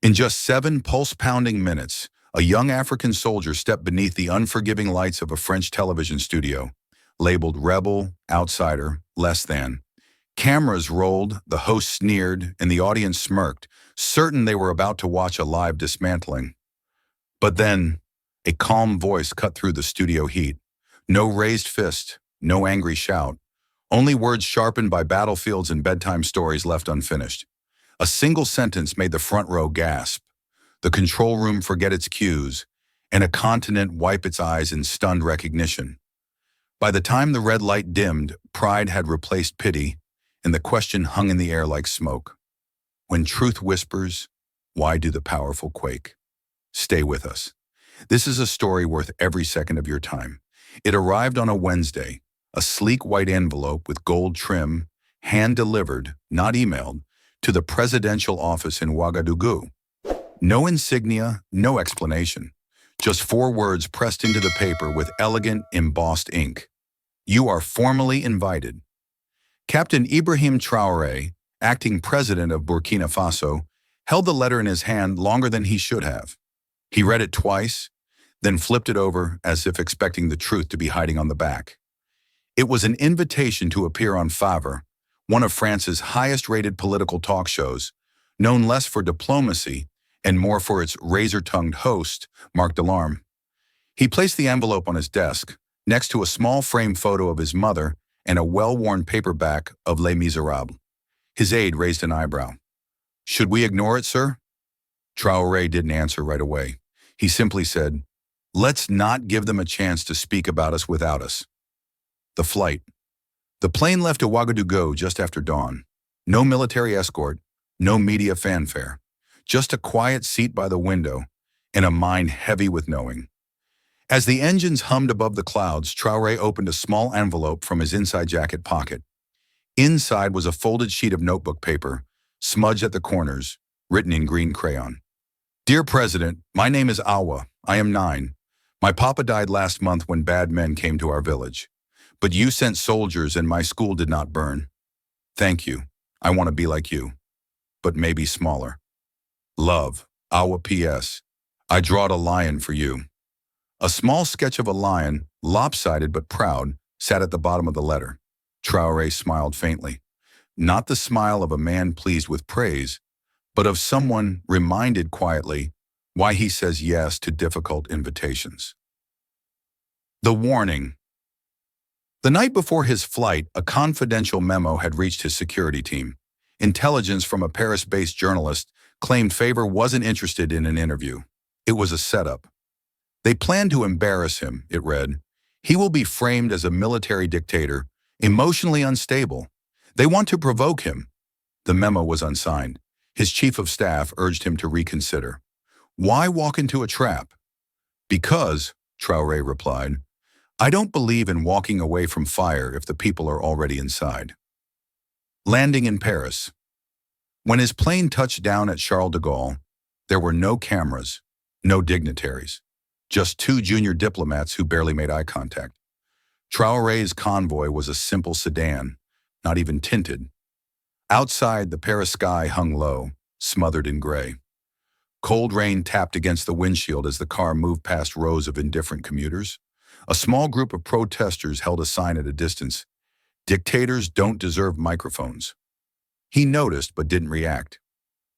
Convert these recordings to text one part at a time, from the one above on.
In just 7 pulse-pounding minutes, a young African soldier stepped beneath the unforgiving lights of a French television studio, labeled rebel, outsider, less than. Cameras rolled, the host sneered, and the audience smirked, certain they were about to watch a live dismantling. But then, a calm voice cut through the studio heat. No raised fist, no angry shout, only words sharpened by battlefields and bedtime stories left unfinished. A single sentence made the front row gasp, the control room forget its cues, and a continent wipe its eyes in stunned recognition. By the time the red light dimmed, pride had replaced pity, and the question hung in the air like smoke. When truth whispers, why do the powerful quake? Stay with us. This is a story worth every second of your time. It arrived on a Wednesday, a sleek white envelope with gold trim, hand-delivered, not emailed, to the presidential office in Ouagadougou. No insignia, no explanation. Just 4 words pressed into the paper with elegant, embossed ink. You are formally invited. Captain Ibrahim Traoré, acting president of Burkina Faso, held the letter in his hand longer than he should have. He read it twice, then flipped it over as if expecting the truth to be hiding on the back. It was an invitation to appear on Favre, one of France's highest-rated political talk shows, known less for diplomacy and more for its razor-tongued host, Marc Delarme. He placed the envelope on his desk, next to a small frame photo of his mother and a well-worn paperback of Les Miserables. His aide raised an eyebrow. "Should we ignore it, sir?" Traoré didn't answer right away. He simply said, "Let's not give them a chance to speak about us without us." The flight. The plane left Ouagadougou just after dawn. No military escort, no media fanfare. Just a quiet seat by the window and a mind heavy with knowing. As the engines hummed above the clouds, Traoré opened a small envelope from his inside jacket pocket. Inside was a folded sheet of notebook paper, smudged at the corners, written in green crayon. "Dear President, my name is Awa. I am 9. My papa died last month when bad men came to our village. But you sent soldiers and my school did not burn. Thank you. I want to be like you, but maybe smaller. Love, Awa P.S. I drawed a lion for you." A small sketch of a lion, lopsided but proud, sat at the bottom of the letter. Traoré smiled faintly. Not the smile of a man pleased with praise, but of someone reminded quietly why he says yes to difficult invitations. The warning. The night before his flight, a confidential memo had reached his security team. Intelligence from a Paris-based journalist claimed Favre wasn't interested in an interview. It was a setup. They planned to embarrass him, it read. He will be framed as a military dictator, emotionally unstable. They want to provoke him. The memo was unsigned. His chief of staff urged him to reconsider. Why walk into a trap? Because, Traoré replied, I don't believe in walking away from fire if the people are already inside. Landing in Paris. When his plane touched down at Charles de Gaulle, there were no cameras, no dignitaries, just 2 junior diplomats who barely made eye contact. Traoré's convoy was a simple sedan, not even tinted. Outside, the Paris sky hung low, smothered in gray. Cold rain tapped against the windshield as the car moved past rows of indifferent commuters. A small group of protesters held a sign at a distance. Dictators don't deserve microphones. He noticed but didn't react.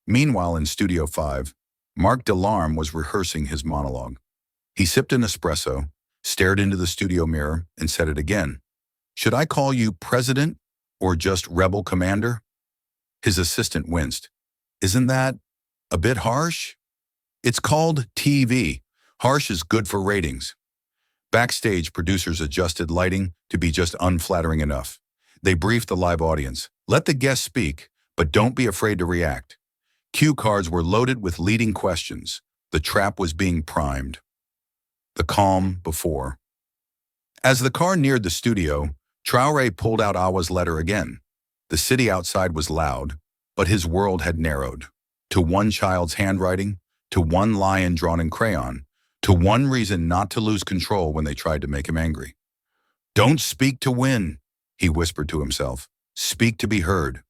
Meanwhile, in Studio 5, Marc Delarme was rehearsing his monologue. He sipped an espresso, stared into the studio mirror, and said it again. Should I call you president or just rebel commander? His assistant winced. Isn't that a bit harsh? It's called TV. Harsh is good for ratings. Backstage, producers adjusted lighting to be just unflattering enough. They briefed the live audience. Let the guests speak, but don't be afraid to react. Cue cards were loaded with leading questions. The trap was being primed. The calm before. As the car neared the studio, Traoré pulled out Awa's letter again. The city outside was loud, but his world had narrowed. To one child's handwriting, to one lion drawn in crayon, to one reason not to lose control when they tried to make him angry. Don't speak to win, he whispered to himself. Speak to be heard.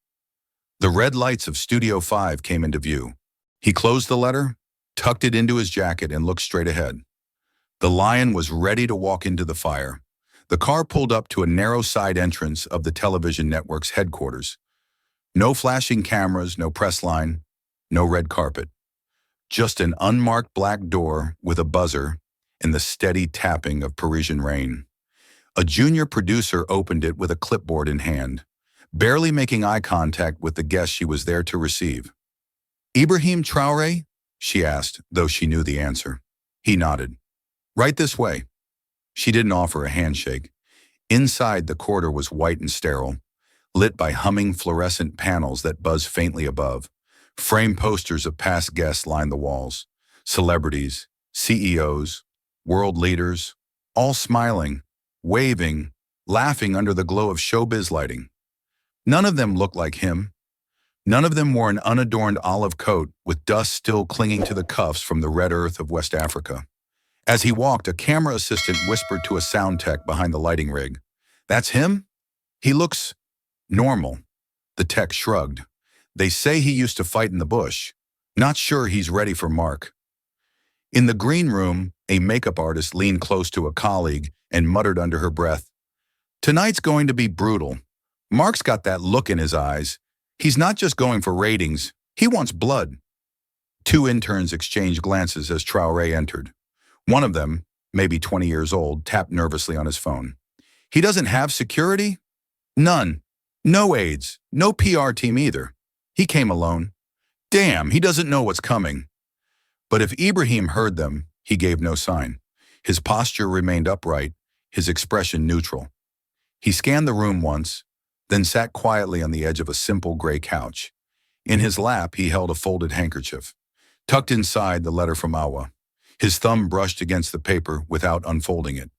The red lights of Studio 5 came into view. He closed the letter, tucked it into his jacket, and looked straight ahead. The lion was ready to walk into the fire. The car pulled up to a narrow side entrance of the television network's headquarters. No flashing cameras, no press line, no red carpet. Just an unmarked black door with a buzzer and the steady tapping of Parisian rain. A junior producer opened it with a clipboard in hand, barely making eye contact with the guest she was there to receive. "Ibrahim Traoré?" she asked, though she knew the answer. He nodded. "Right this way." She didn't offer a handshake. Inside, the corridor was white and sterile, lit by humming fluorescent panels that buzzed faintly above. Framed posters of past guests lined the walls. Celebrities, CEOs, world leaders, all smiling, waving, laughing under the glow of showbiz lighting. None of them looked like him. None of them wore an unadorned olive coat with dust still clinging to the cuffs from the red earth of West Africa. As he walked, a camera assistant whispered to a sound tech behind the lighting rig, "That's him? He looks normal." The tech shrugged. "They say he used to fight in the bush. Not sure he's ready for Mark." In the green room, a makeup artist leaned close to a colleague and muttered under her breath, "Tonight's going to be brutal. Mark's got that look in his eyes. He's not just going for ratings. He wants blood." Two interns exchanged glances as Traoré entered. One of them, maybe 20 years old, tapped nervously on his phone. "He doesn't have security?" "None. No aides. No PR team either. He came alone." "Damn, he doesn't know what's coming." But if Ibrahim heard them, he gave no sign. His posture remained upright, his expression neutral. He scanned the room once, then sat quietly on the edge of a simple gray couch. In his lap, he held a folded handkerchief. Tucked inside, the letter from Awa. His thumb brushed against the paper without unfolding it.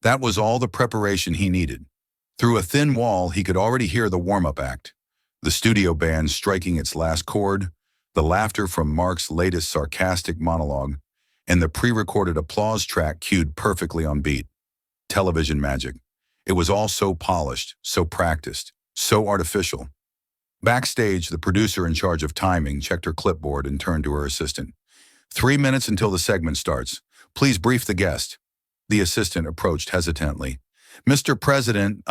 That was all the preparation he needed. Through a thin wall, he could already hear the warm-up act. The studio band striking its last chord, the laughter from Mark's latest sarcastic monologue, and the pre-recorded applause track cued perfectly on beat. Television magic. It was all so polished, so practiced, so artificial. Backstage, the producer in charge of timing checked her clipboard and turned to her assistant. 3 minutes until the segment starts. Please brief the guest." The assistant approached hesitantly. "Mr. President,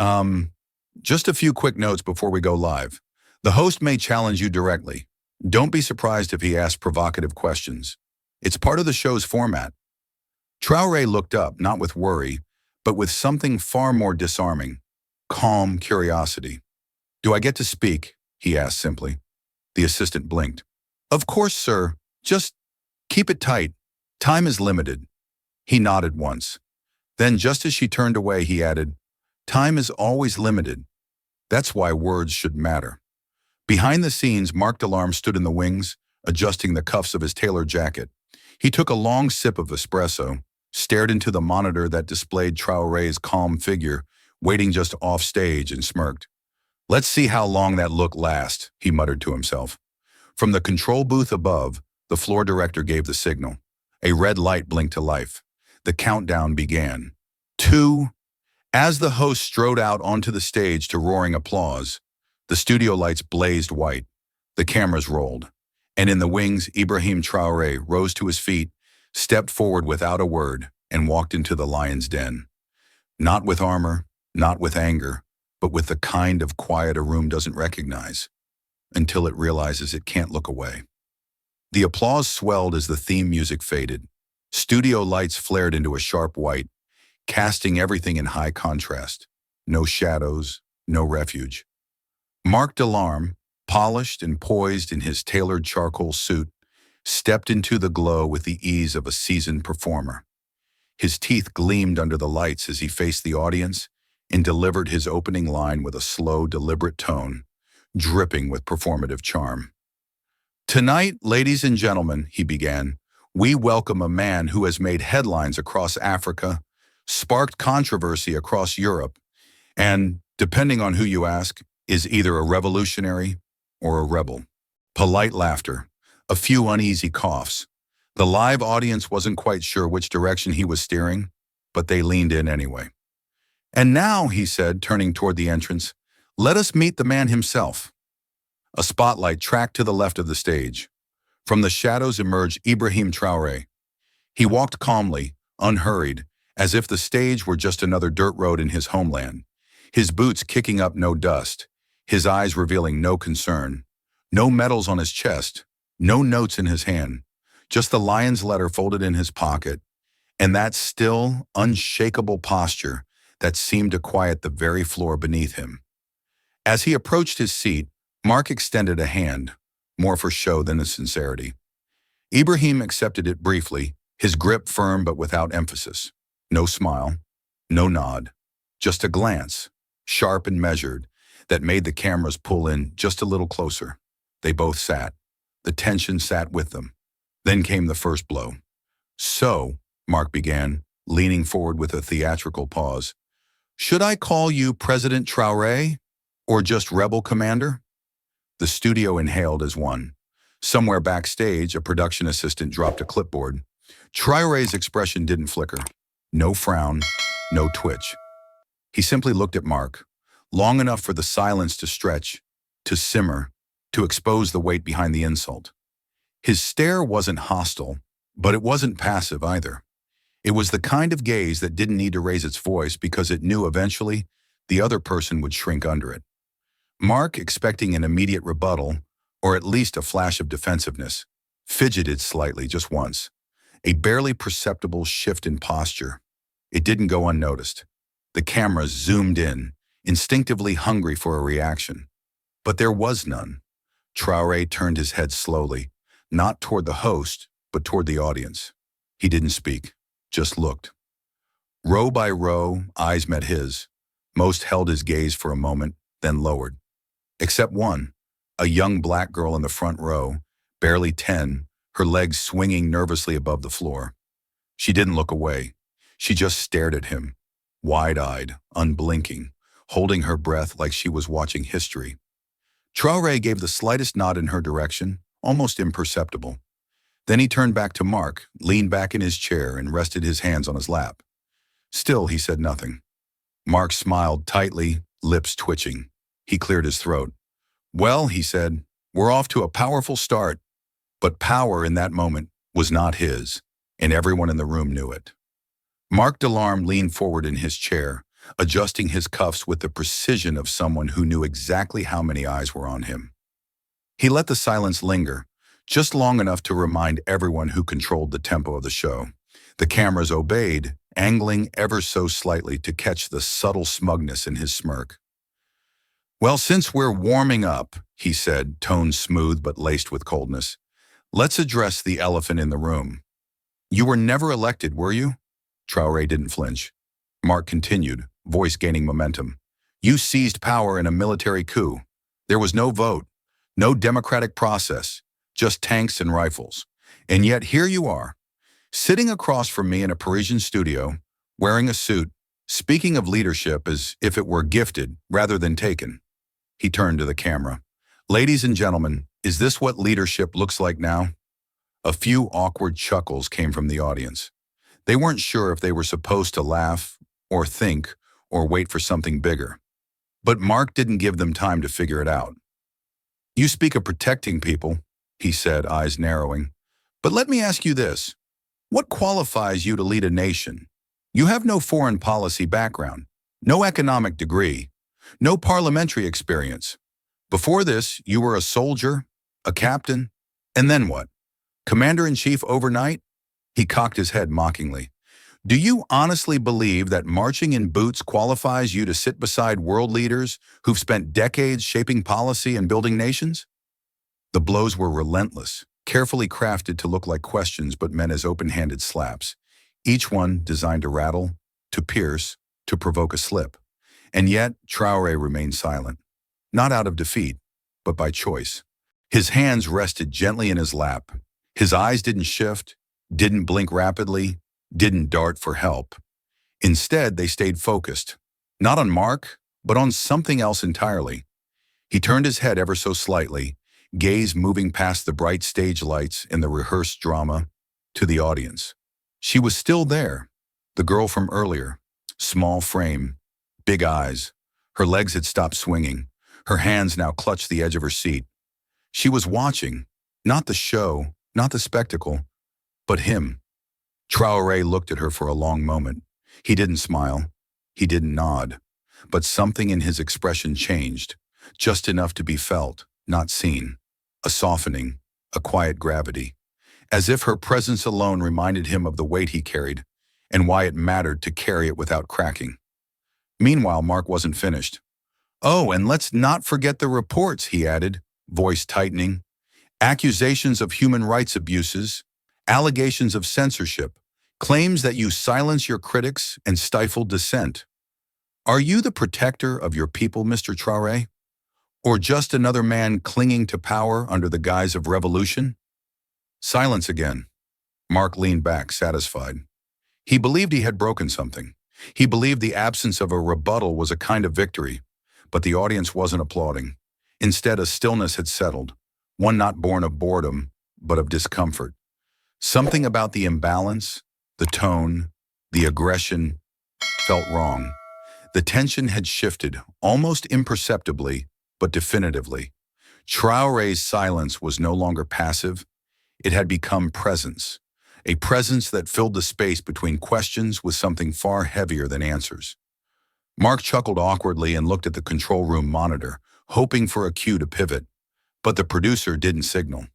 just a few quick notes before we go live. The host may challenge you directly. Don't be surprised if he asks provocative questions. It's part of the show's format." Traoré looked up, not with worry, but with something far more disarming. Calm curiosity. "Do I get to speak?" he asked simply. The assistant blinked. "Of course, sir. Just keep it tight. Time is limited." He nodded once. Then, just as she turned away, he added, "Time is always limited. That's why words should matter." Behind the scenes, Mark Delarme stood in the wings, adjusting the cuffs of his tailored jacket. He took a long sip of espresso, stared into the monitor that displayed Traoré's calm figure, waiting just off stage, and smirked. "Let's see how long that look lasts," he muttered to himself. From the control booth above, the floor director gave the signal. A red light blinked to life. The countdown began. 2. As the host strode out onto the stage to roaring applause, the studio lights blazed white. The cameras rolled. And in the wings, Ibrahim Traoré rose to his feet, stepped forward without a word, and walked into the lion's den. Not with armor, not with anger, but with the kind of quiet a room doesn't recognize, until it realizes it can't look away. The applause swelled as the theme music faded. Studio lights flared into a sharp white, casting everything in high contrast. No shadows, no refuge. Mark Delarme, polished and poised in his tailored charcoal suit, stepped into the glow with the ease of a seasoned performer. His teeth gleamed under the lights as he faced the audience and delivered his opening line with a slow, deliberate tone, dripping with performative charm. "Tonight, ladies and gentlemen," he began, "we welcome a man who has made headlines across Africa, sparked controversy across Europe, and, depending on who you ask, is either a revolutionary or a rebel." Polite laughter, a few uneasy coughs. The live audience wasn't quite sure which direction he was steering, but they leaned in anyway. "And now," he said, turning toward the entrance, "let us meet the man himself." A spotlight tracked to the left of the stage. From the shadows emerged Ibrahim Traoré. He walked calmly, unhurried, as if the stage were just another dirt road in his homeland, his boots kicking up no dust, his eyes revealing no concern, no medals on his chest, no notes in his hand, just the lion's letter folded in his pocket, and that still, unshakable posture that seemed to quiet the very floor beneath him. As he approached his seat, Mark extended a hand, more for show than sincerity. Ibrahim accepted it briefly, his grip firm but without emphasis. No smile, no nod, just a glance, sharp and measured, that made the cameras pull in just a little closer. They both sat. The tension sat with them. Then came the first blow. "So," Mark began, leaning forward with a theatrical pause, "should I call you President Traoré or just Rebel Commander?" The studio inhaled as one. Somewhere backstage, a production assistant dropped a clipboard. Traoré's expression didn't flicker. No frown, no twitch. He simply looked at Mark, long enough for the silence to stretch, to simmer, to expose the weight behind the insult. His stare wasn't hostile, but it wasn't passive either. It was the kind of gaze that didn't need to raise its voice because it knew eventually the other person would shrink under it. Mark, expecting an immediate rebuttal, or at least a flash of defensiveness, fidgeted slightly just once, a barely perceptible shift in posture. It didn't go unnoticed. The cameras zoomed in, instinctively hungry for a reaction. But there was none. Traoré turned his head slowly, not toward the host, but toward the audience. He didn't speak, just looked. Row by row, eyes met his. Most held his gaze for a moment, then lowered. Except one, a young black girl in the front row, barely 10, her legs swinging nervously above the floor. She didn't look away. She just stared at him, wide-eyed, unblinking, holding her breath like she was watching history. Traoré gave the slightest nod in her direction, almost imperceptible. Then he turned back to Mark, leaned back in his chair, and rested his hands on his lap. Still, he said nothing. Mark smiled tightly, lips twitching. He cleared his throat. "Well," he said, "we're off to a powerful start." But power in that moment was not his, and everyone in the room knew it. Mark Delarme leaned forward in his chair, adjusting his cuffs with the precision of someone who knew exactly how many eyes were on him. He let the silence linger, just long enough to remind everyone who controlled the tempo of the show. The cameras obeyed, angling ever so slightly to catch the subtle smugness in his smirk. "Well, since we're warming up," he said, tone smooth but laced with coldness, "let's address the elephant in the room. You were never elected, were you?" Traoré didn't flinch. Mark continued, voice gaining momentum. "You seized power in a military coup. There was no vote, no democratic process, just tanks and rifles. And yet here you are, sitting across from me in a Parisian studio, wearing a suit, speaking of leadership as if it were gifted rather than taken." He turned to the camera. "Ladies and gentlemen, is this what leadership looks like now?" A few awkward chuckles came from the audience. They weren't sure if they were supposed to laugh, or think, or wait for something bigger. But Mark didn't give them time to figure it out. "You speak of protecting people," he said, eyes narrowing. "But let me ask you this. What qualifies you to lead a nation? You have no foreign policy background, no economic degree, no parliamentary experience. Before this, you were a soldier, a captain, and then what? Commander-in-chief overnight?" He cocked his head mockingly. "Do you honestly believe that marching in boots qualifies you to sit beside world leaders who've spent decades shaping policy and building nations?" The blows were relentless, carefully crafted to look like questions but meant as open-handed slaps, each one designed to rattle, to pierce, to provoke a slip. And yet, Traoré remained silent, not out of defeat, but by choice. His hands rested gently in his lap. His eyes didn't shift, didn't blink rapidly, didn't dart for help. Instead, they stayed focused, not on Mark, but on something else entirely. He turned his head ever so slightly, gaze moving past the bright stage lights in the rehearsed drama, to the audience. She was still there, the girl from earlier, small frame, big eyes. Her legs had stopped swinging. Her hands now clutched the edge of her seat. She was watching, not the show, not the spectacle, but him. Traoré looked at her for a long moment. He didn't smile. He didn't nod. But something in his expression changed, just enough to be felt, not seen. A softening, a quiet gravity, as if her presence alone reminded him of the weight he carried and why it mattered to carry it without cracking. Meanwhile, Mark wasn't finished. "Oh, and let's not forget the reports," he added, voice tightening. "Accusations of human rights abuses, allegations of censorship, claims that you silence your critics and stifle dissent. Are you the protector of your people, Mr. Traoré? Or just another man clinging to power under the guise of revolution?" Silence again. Mark leaned back, satisfied. He believed he had broken something. He believed the absence of a rebuttal was a kind of victory, but the audience wasn't applauding. Instead, a stillness had settled, one not born of boredom, but of discomfort. Something about the imbalance, the tone, the aggression felt wrong. The tension had shifted, almost imperceptibly, but definitively. Traoré's silence was no longer passive. It had become presence, a presence that filled the space between questions with something far heavier than answers. Mark chuckled awkwardly and looked at the control room monitor, hoping for a cue to pivot, but the producer didn't signal.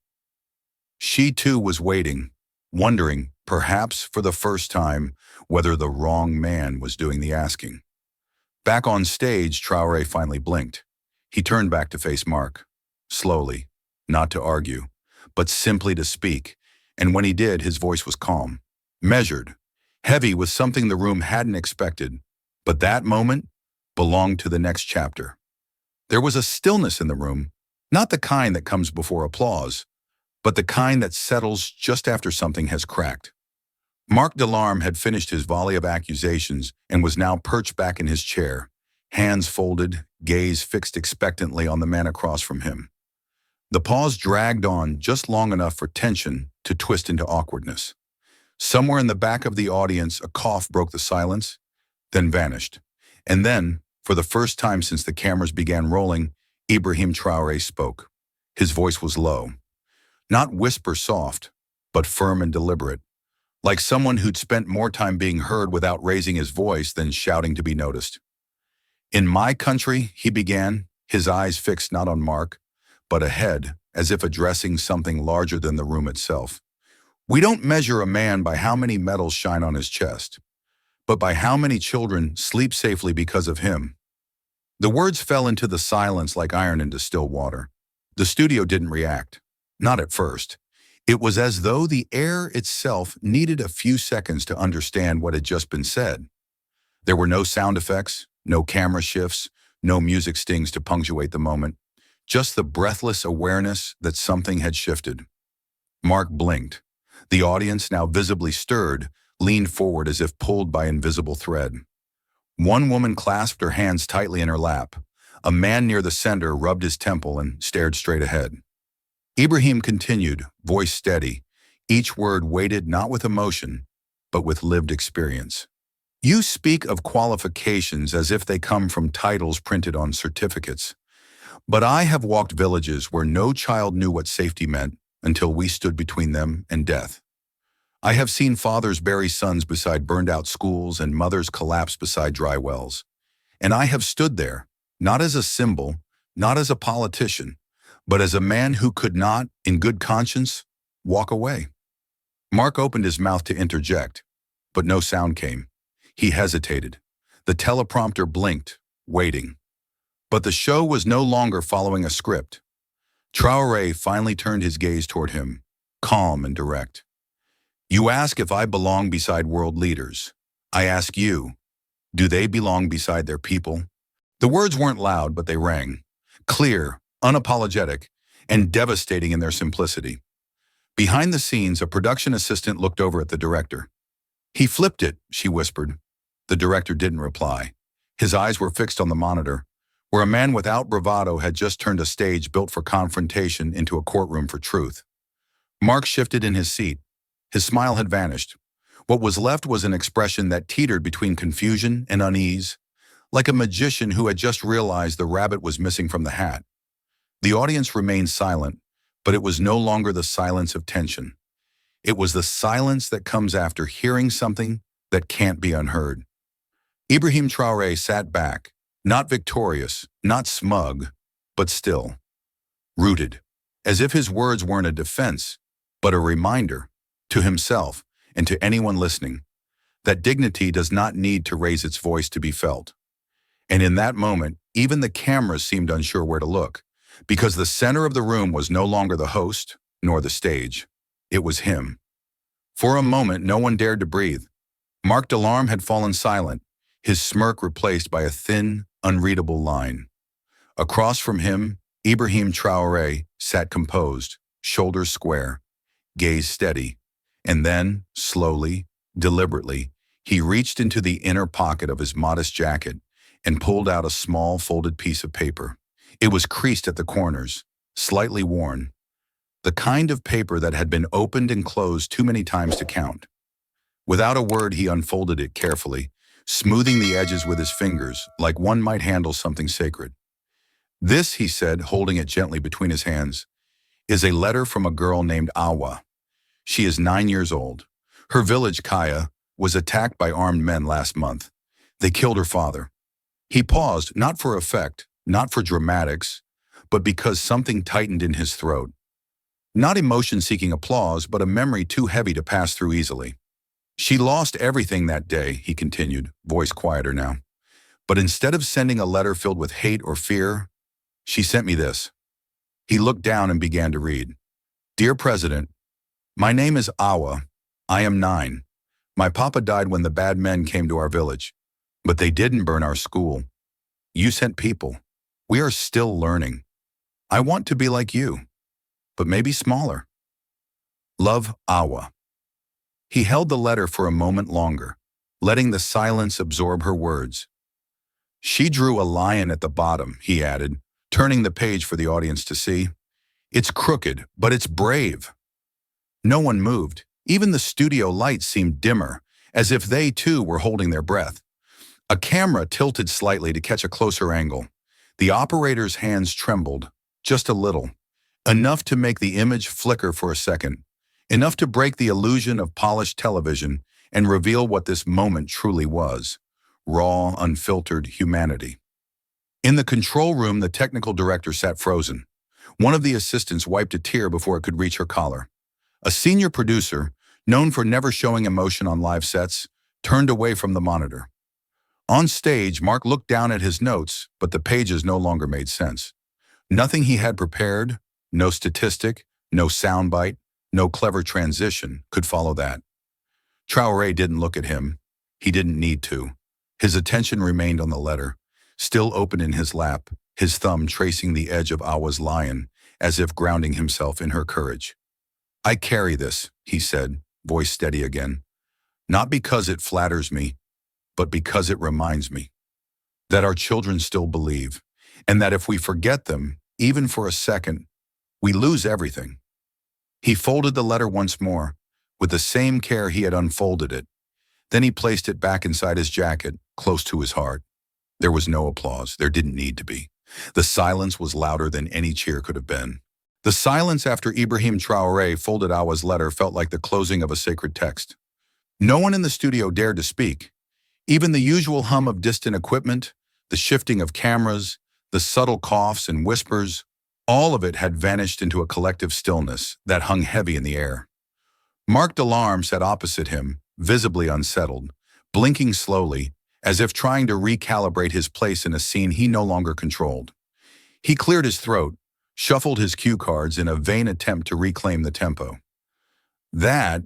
She too was waiting, wondering, perhaps for the first time, whether the wrong man was doing the asking. Back on stage, Traoré finally blinked. He turned back to face Mark, slowly, not to argue, but simply to speak, and when he did, his voice was calm, measured, heavy with something the room hadn't expected, but that moment belonged to the next chapter. There was a stillness in the room, not the kind that comes before applause, but the kind that settles just after something has cracked. Mark Delarme had finished his volley of accusations and was now perched back in his chair, hands folded, gaze fixed expectantly on the man across from him. The pause dragged on just long enough for tension to twist into awkwardness. Somewhere in the back of the audience, a cough broke the silence, then vanished. And then, for the first time since the cameras began rolling, Ibrahim Traoré spoke. His voice was low, not whisper soft, but firm and deliberate, like someone who'd spent more time being heard without raising his voice than shouting to be noticed. "In my country," he began, his eyes fixed not on Mark, but ahead, as if addressing something larger than the room itself. "We don't measure a man by how many medals shine on his chest, but by how many children sleep safely because of him." The words fell into the silence like iron into still water. The studio didn't react, not at first. It was as though the air itself needed a few seconds to understand what had just been said. There were no sound effects, no camera shifts, no music stings to punctuate the moment, just the breathless awareness that something had shifted. Mark blinked. The audience, now visibly stirred, leaned forward as if pulled by invisible thread. One woman clasped her hands tightly in her lap. A man near the center rubbed his temple and stared straight ahead. Ibrahim continued, voice steady, each word weighted not with emotion, but with lived experience. "You speak of qualifications as if they come from titles printed on certificates. But I have walked villages where no child knew what safety meant until we stood between them and death. I have seen fathers bury sons beside burned-out schools and mothers collapse beside dry wells. And I have stood there, not as a symbol, not as a politician, but as a man who could not, in good conscience, walk away." Mark opened his mouth to interject, but no sound came. He hesitated. The teleprompter blinked, waiting. But the show was no longer following a script. Traoré finally turned his gaze toward him, calm and direct. "You ask if I belong beside world leaders. I ask you, do they belong beside their people?" The words weren't loud, but they rang, clear, unapologetic, and devastating in their simplicity. Behind the scenes, a production assistant looked over at the director. "He flipped it," she whispered. The director didn't reply. His eyes were fixed on the monitor, where a man without bravado had just turned a stage built for confrontation into a courtroom for truth. Mark shifted in his seat. His smile had vanished. What was left was an expression that teetered between confusion and unease, like a magician who had just realized the rabbit was missing from the hat. The audience remained silent, But it was no longer the silence of tension. It was the silence that comes after hearing something that can't be unheard. Ibrahim Traoré sat back, not victorious, not smug, but still, rooted, as if his words weren't a defense, but a reminder, to himself and to anyone listening, that dignity does not need to raise its voice to be felt. And in that moment, even the cameras seemed unsure where to look, because the center of the room was no longer the host, nor the stage. It was him. For a moment, no one dared to breathe. Mark Delarme had fallen silent, his smirk replaced by a thin, unreadable line. Across from him, Ibrahim Traoré sat composed, shoulders square, gaze steady, and then, slowly, deliberately, he reached into the inner pocket of his modest jacket and pulled out a small folded piece of paper. It was creased at the corners, slightly worn, the kind of paper that had been opened and closed too many times to count. Without a word, he unfolded it carefully, smoothing the edges with his fingers, like one might handle something sacred. "This," he said, holding it gently between his hands, "is a letter from a girl named Awa. She is 9 years old. Her village, Kaya, was attacked by armed men last month. They killed her father." He paused, not for effect, not for dramatics, but because something tightened in his throat. Not emotion-seeking applause, but a memory too heavy to pass through easily. "She lost everything that day," he continued, voice quieter now. "But instead of sending a letter filled with hate or fear, she sent me this." He looked down and began to read. "Dear President, my name is Awa. I am 9. My papa died when the bad men came to our village. But they didn't burn our school. You sent people. We are still learning. I want to be like you, but maybe smaller. Love, Awa." He held the letter for a moment longer, letting the silence absorb her words. "She drew a lion at the bottom," he added, turning the page for the audience to see. "It's crooked, but it's brave." No one moved. Even the studio lights seemed dimmer, as if they too were holding their breath. A camera tilted slightly to catch a closer angle. The operator's hands trembled, just a little, enough to make the image flicker for a second, enough to break the illusion of polished television and reveal what this moment truly was: raw, unfiltered humanity. In the control room, the technical director sat frozen. One of the assistants wiped a tear before it could reach her collar. A senior producer, known for never showing emotion on live sets, turned away from the monitor. On stage, Mark looked down at his notes, but the pages no longer made sense. Nothing he had prepared, no statistic, no soundbite, no clever transition could follow that. Traoré didn't look at him. He didn't need to. His attention remained on the letter, still open in his lap, his thumb tracing the edge of Awa's lion, as if grounding himself in her courage. "I carry this," he said, voice steady again. "Not because it flatters me, but because it reminds me that our children still believe, and that if we forget them, even for a second, we lose everything." He folded the letter once more, with the same care he had unfolded it. Then he placed it back inside his jacket, close to his heart. There was no applause. There didn't need to be. The silence was louder than any cheer could have been. The silence after Ibrahim Traoré folded Awa's letter felt like the closing of a sacred text. No one in the studio dared to speak. Even the usual hum of distant equipment, the shifting of cameras, the subtle coughs and whispers, all of it had vanished into a collective stillness that hung heavy in the air. Mark Delarme sat opposite him, visibly unsettled, blinking slowly, as if trying to recalibrate his place in a scene he no longer controlled. He cleared his throat, shuffled his cue cards in a vain attempt to reclaim the tempo. "That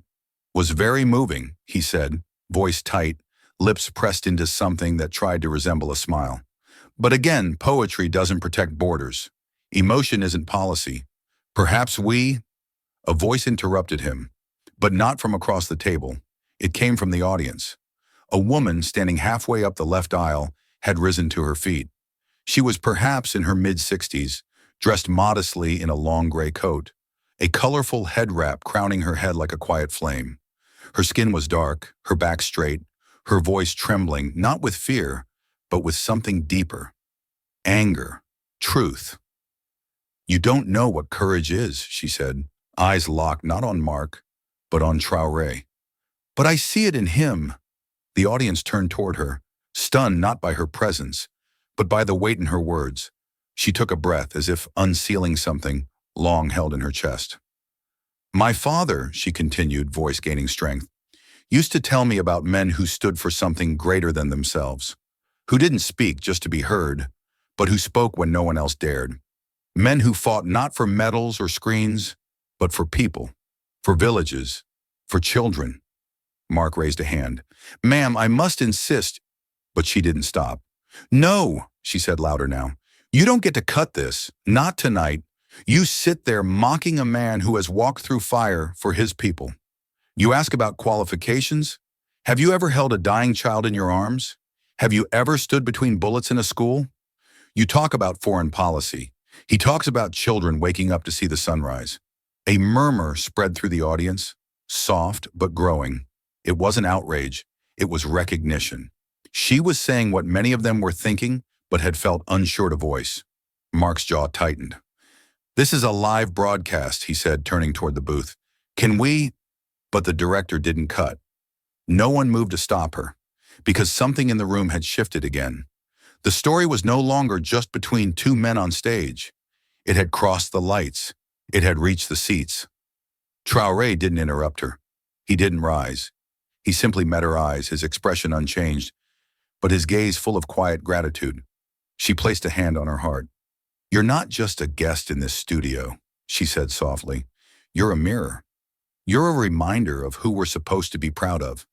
was very moving," he said, voice tight, lips pressed into something that tried to resemble a smile. "But again, poetry doesn't protect borders. Emotion isn't policy. Perhaps we—" A voice interrupted him, but not from across the table. It came from the audience. A woman standing halfway up the left aisle had risen to her feet. She was perhaps in her mid-60s, dressed modestly in a long gray coat, a colorful head wrap crowning her head like a quiet flame. Her skin was dark, her back straight, her voice trembling, not with fear, but with something deeper: anger, truth. You don't know what courage is, she said, eyes locked not on Mark, but on Traoré. But I see it in him. The audience turned toward her, stunned not by her presence, but by the weight in her words. She took a breath as if unsealing something long held in her chest. My father, she continued, voice gaining strength, used to tell me about men who stood for something greater than themselves, who didn't speak just to be heard, but who spoke when no one else dared. Men who fought not for medals or screens, but for people, for villages, for children. Mark raised a hand. Ma'am, I must insist. But she didn't stop. No, she said louder now. You don't get to cut this, not tonight. You sit there mocking a man who has walked through fire for his people. You ask about qualifications? Have you ever held a dying child in your arms? Have you ever stood between bullets in a school? You talk about foreign policy. He talks about children waking up to see the sunrise. A murmur spread through the audience, soft but growing. It wasn't outrage, it was recognition. She was saying what many of them were thinking, but had felt unsure to voice. Mark's jaw tightened. This is a live broadcast, he said, turning toward the booth. Can we? But the director didn't cut. No one moved to stop her, because something in the room had shifted again. The story was no longer just between two men on stage. It had crossed the lights. It had reached the seats. Traoré didn't interrupt her. He didn't rise. He simply met her eyes, his expression unchanged, but his gaze full of quiet gratitude. She placed a hand on her heart. You're not just a guest in this studio, she said softly. You're a mirror. You're a reminder of who we're supposed to be proud of.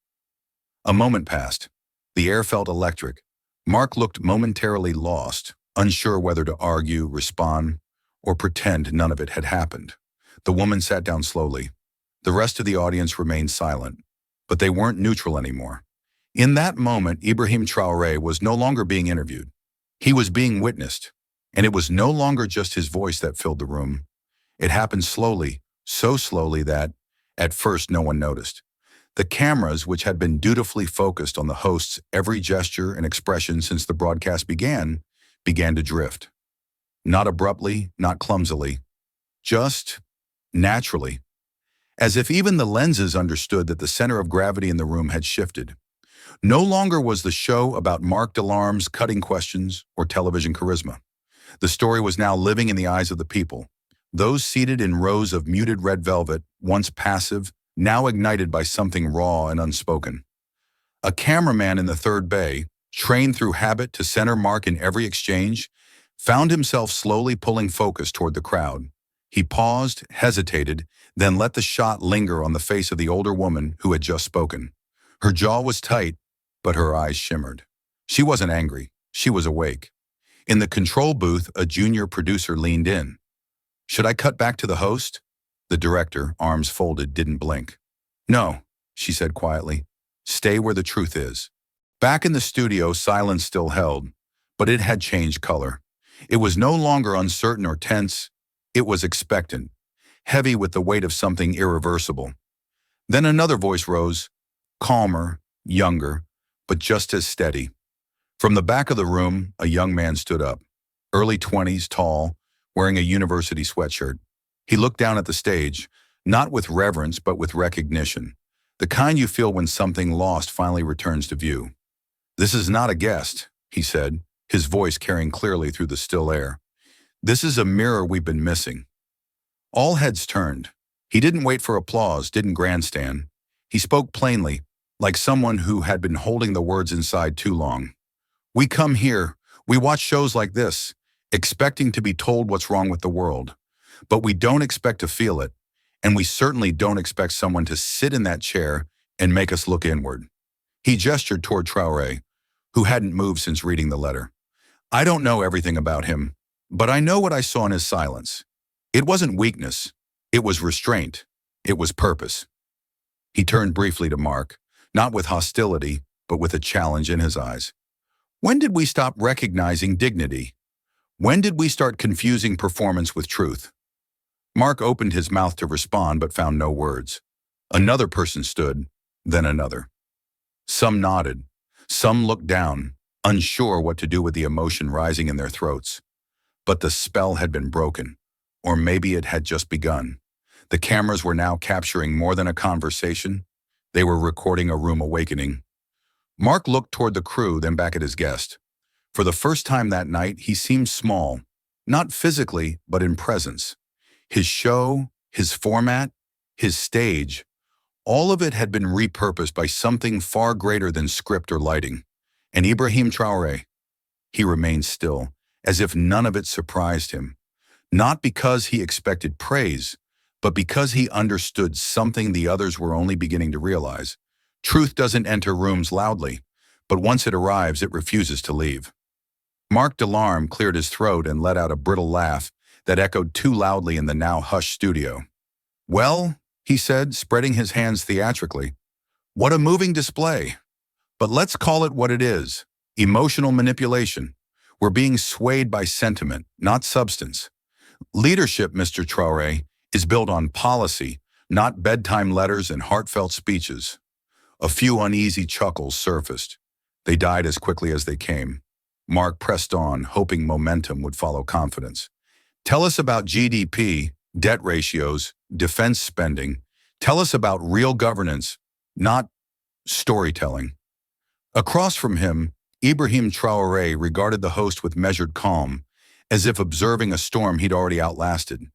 A moment passed. The air felt electric. Mark looked momentarily lost, unsure whether to argue, respond, or pretend none of it had happened. The woman sat down slowly. The rest of the audience remained silent, but they weren't neutral anymore. In that moment, Ibrahim Traoré was no longer being interviewed. He was being witnessed, and it was no longer just his voice that filled the room. It happened slowly, so slowly that, at first, no one noticed. The cameras, which had been dutifully focused on the host's every gesture and expression since the broadcast began to drift. Not abruptly, not clumsily, just naturally, as if even the lenses understood that the center of gravity in the room had shifted. No longer was the show about marked alarms, cutting questions, or television charisma. The story was now living in the eyes of the people, those seated in rows of muted red velvet, once passive, now ignited by something raw and unspoken. A cameraman in the third bay, trained through habit to center Mark in every exchange, found himself slowly pulling focus toward the crowd. He paused, hesitated, then let the shot linger on the face of the older woman who had just spoken. Her jaw was tight, but her eyes shimmered. She wasn't angry. She was awake. In the control booth, a junior producer leaned in. Should I cut back to the host? The director, arms folded, didn't blink. No, she said quietly. Stay where the truth is. Back in the studio, silence still held, but it had changed color. It was no longer uncertain or tense. It was expectant, heavy with the weight of something irreversible. Then another voice rose, calmer, younger, but just as steady. From the back of the room, a young man stood up, early 20s, tall, wearing a university sweatshirt. He looked down at the stage, not with reverence but with recognition, the kind you feel when something lost finally returns to view. This is not a guest, he said, his voice carrying clearly through the still air. This is a mirror we've been missing. All heads turned. He didn't wait for applause, didn't grandstand. He spoke plainly, like someone who had been holding the words inside too long. We come here, we watch shows like this, expecting to be told what's wrong with the world. But we don't expect to feel it, and we certainly don't expect someone to sit in that chair and make us look inward. He gestured toward Traoré, who hadn't moved since reading the letter. I don't know everything about him, but I know what I saw in his silence. It wasn't weakness. It was restraint. It was purpose. He turned briefly to Mark, not with hostility, but with a challenge in his eyes. When did we stop recognizing dignity? When did we start confusing performance with truth? Mark opened his mouth to respond but found no words. Another person stood, then another. Some nodded. Some looked down, unsure what to do with the emotion rising in their throats. But the spell had been broken. Or maybe it had just begun. The cameras were now capturing more than a conversation. They were recording a room awakening. Mark looked toward the crew, then back at his guest. For the first time that night, he seemed small, not physically, but in presence. His show, his format, his stage, all of it had been repurposed by something far greater than script or lighting. And Ibrahim Traoré, he remained still, as if none of it surprised him. Not because he expected praise, but because he understood something the others were only beginning to realize. Truth doesn't enter rooms loudly, but once it arrives, it refuses to leave. Mark Delarme cleared his throat and let out a brittle laugh that echoed too loudly in the now hushed studio. "Well," he said, spreading his hands theatrically, "what a moving display. But let's call it what it is. Emotional manipulation. We're being swayed by sentiment, not substance. Leadership, Mr. Traoré, is built on policy, not bedtime letters and heartfelt speeches." A few uneasy chuckles surfaced. They died as quickly as they came. Mark pressed on, hoping momentum would follow confidence. "Tell us about GDP, debt ratios, defense spending. Tell us about real governance, not storytelling." Across from him, Ibrahim Traoré regarded the host with measured calm, as if observing a storm he'd already outlasted.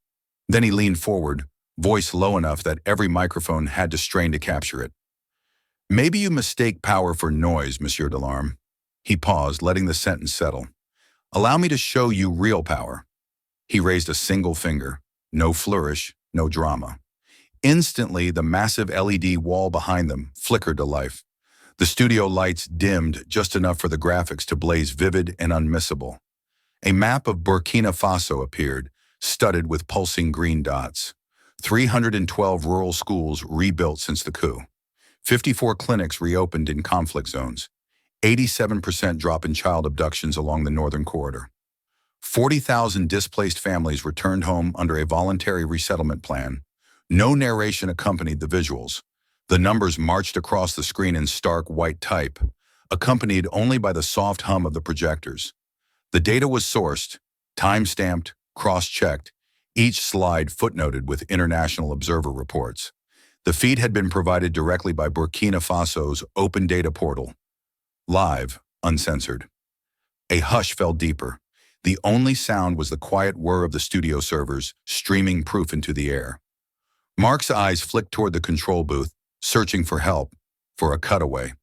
Then he leaned forward, voice low enough that every microphone had to strain to capture it. "Maybe you mistake power for noise, Monsieur Delarme." He paused, letting the sentence settle. "Allow me to show you real power." He raised a single finger. No flourish, no drama. Instantly, the massive LED wall behind them flickered to life. The studio lights dimmed just enough for the graphics to blaze vivid and unmissable. A map of Burkina Faso appeared, studded with pulsing green dots. 312 rural schools rebuilt since the coup. 54 clinics reopened in conflict zones. 87% drop in child abductions along the northern corridor. 40,000 displaced families returned home under a voluntary resettlement plan. No narration accompanied the visuals. The numbers marched across the screen in stark white type, accompanied only by the soft hum of the projectors. The data was sourced, time-stamped, cross-checked, each slide footnoted with international observer reports. The feed had been provided directly by Burkina Faso's open data portal. Live, uncensored. A hush fell deeper. The only sound was the quiet whir of the studio servers, streaming proof into the air. Mark's eyes flicked toward the control booth, searching for help, for a cutaway,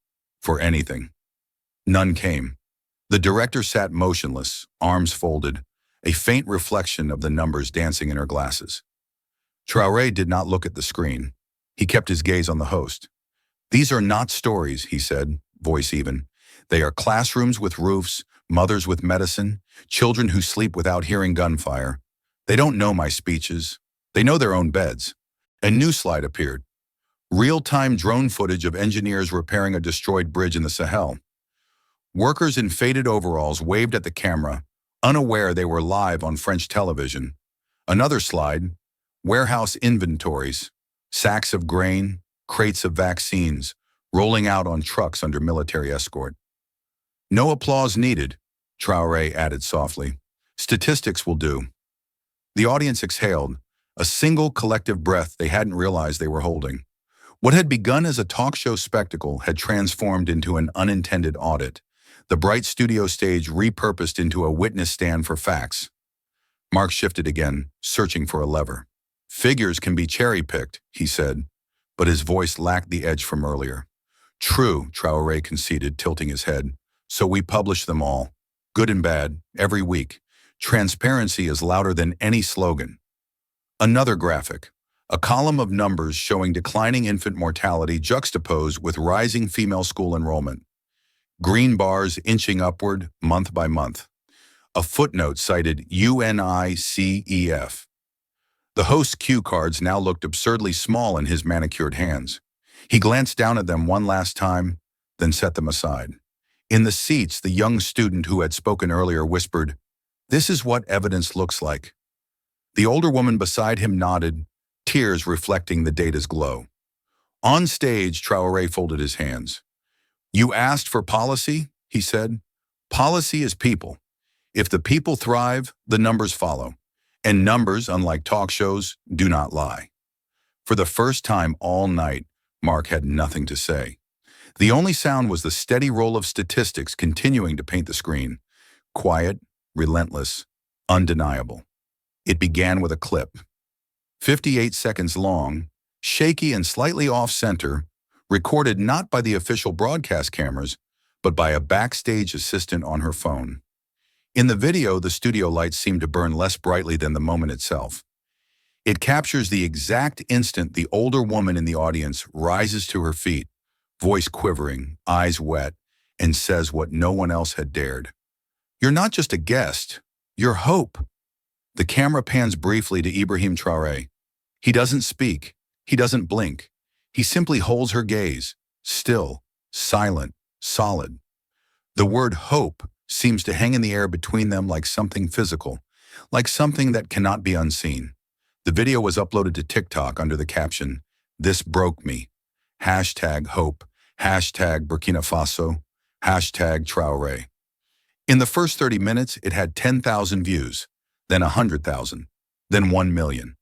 for anything. None came. The director sat motionless, arms folded, a faint reflection of the numbers dancing in her glasses. Traoré did not look at the screen. He kept his gaze on the host. "These are not stories," he said, voice even. "They are classrooms with roofs, mothers with medicine, children who sleep without hearing gunfire. They don't know my speeches. They know their own beds." A new slide appeared. Real-time drone footage of engineers repairing a destroyed bridge in the Sahel. Workers in faded overalls waved at the camera, unaware they were live on French television. Another slide, warehouse inventories, sacks of grain, crates of vaccines, rolling out on trucks under military escort. "No applause needed," Traoré added softly. "Statistics will do." The audience exhaled, a single collective breath they hadn't realized they were holding. What had begun as a talk show spectacle had transformed into an unintended audit, the bright studio stage repurposed into a witness stand for facts. Mark shifted again, searching for a lever. "Figures can be cherry-picked," he said, but his voice lacked the edge from earlier. "True," Traoré conceded, tilting his head. "So we publish them all, good and bad, every week. Transparency is louder than any slogan." Another graphic, a column of numbers showing declining infant mortality juxtaposed with rising female school enrollment. Green bars inching upward month by month. A footnote cited UNICEF. The host's cue cards now looked absurdly small in his manicured hands. He glanced down at them one last time, then set them aside. In the seats, the young student who had spoken earlier whispered, "This is what evidence looks like." The older woman beside him nodded, tears reflecting the data's glow. On stage, Traoré folded his hands. "You asked for policy," he said. "Policy is people. If the people thrive, the numbers follow. And numbers, unlike talk shows, do not lie. For the first time all night, Mark had nothing to say. The only sound was the steady roll of statistics continuing to paint the screen. Quiet, relentless, undeniable. It began with a clip. 58 seconds long, shaky and slightly off-center, recorded not by the official broadcast cameras, but by a backstage assistant on her phone. In the video, the studio lights seem to burn less brightly than the moment itself. It captures the exact instant the older woman in the audience rises to her feet, voice quivering, eyes wet, and says what no one else had dared. "You're not just a guest, you're hope." The camera pans briefly to Ibrahim Traoré. He doesn't speak, he doesn't blink. He simply holds her gaze, still, silent, solid. The word hope seems to hang in the air between them like something physical, like something that cannot be unseen. The video was uploaded to TikTok under the caption, "This broke me." #hope, #Burkina Faso, #Traoré. In the first 30 minutes, it had 10,000 views, then 100,000, then 1 million.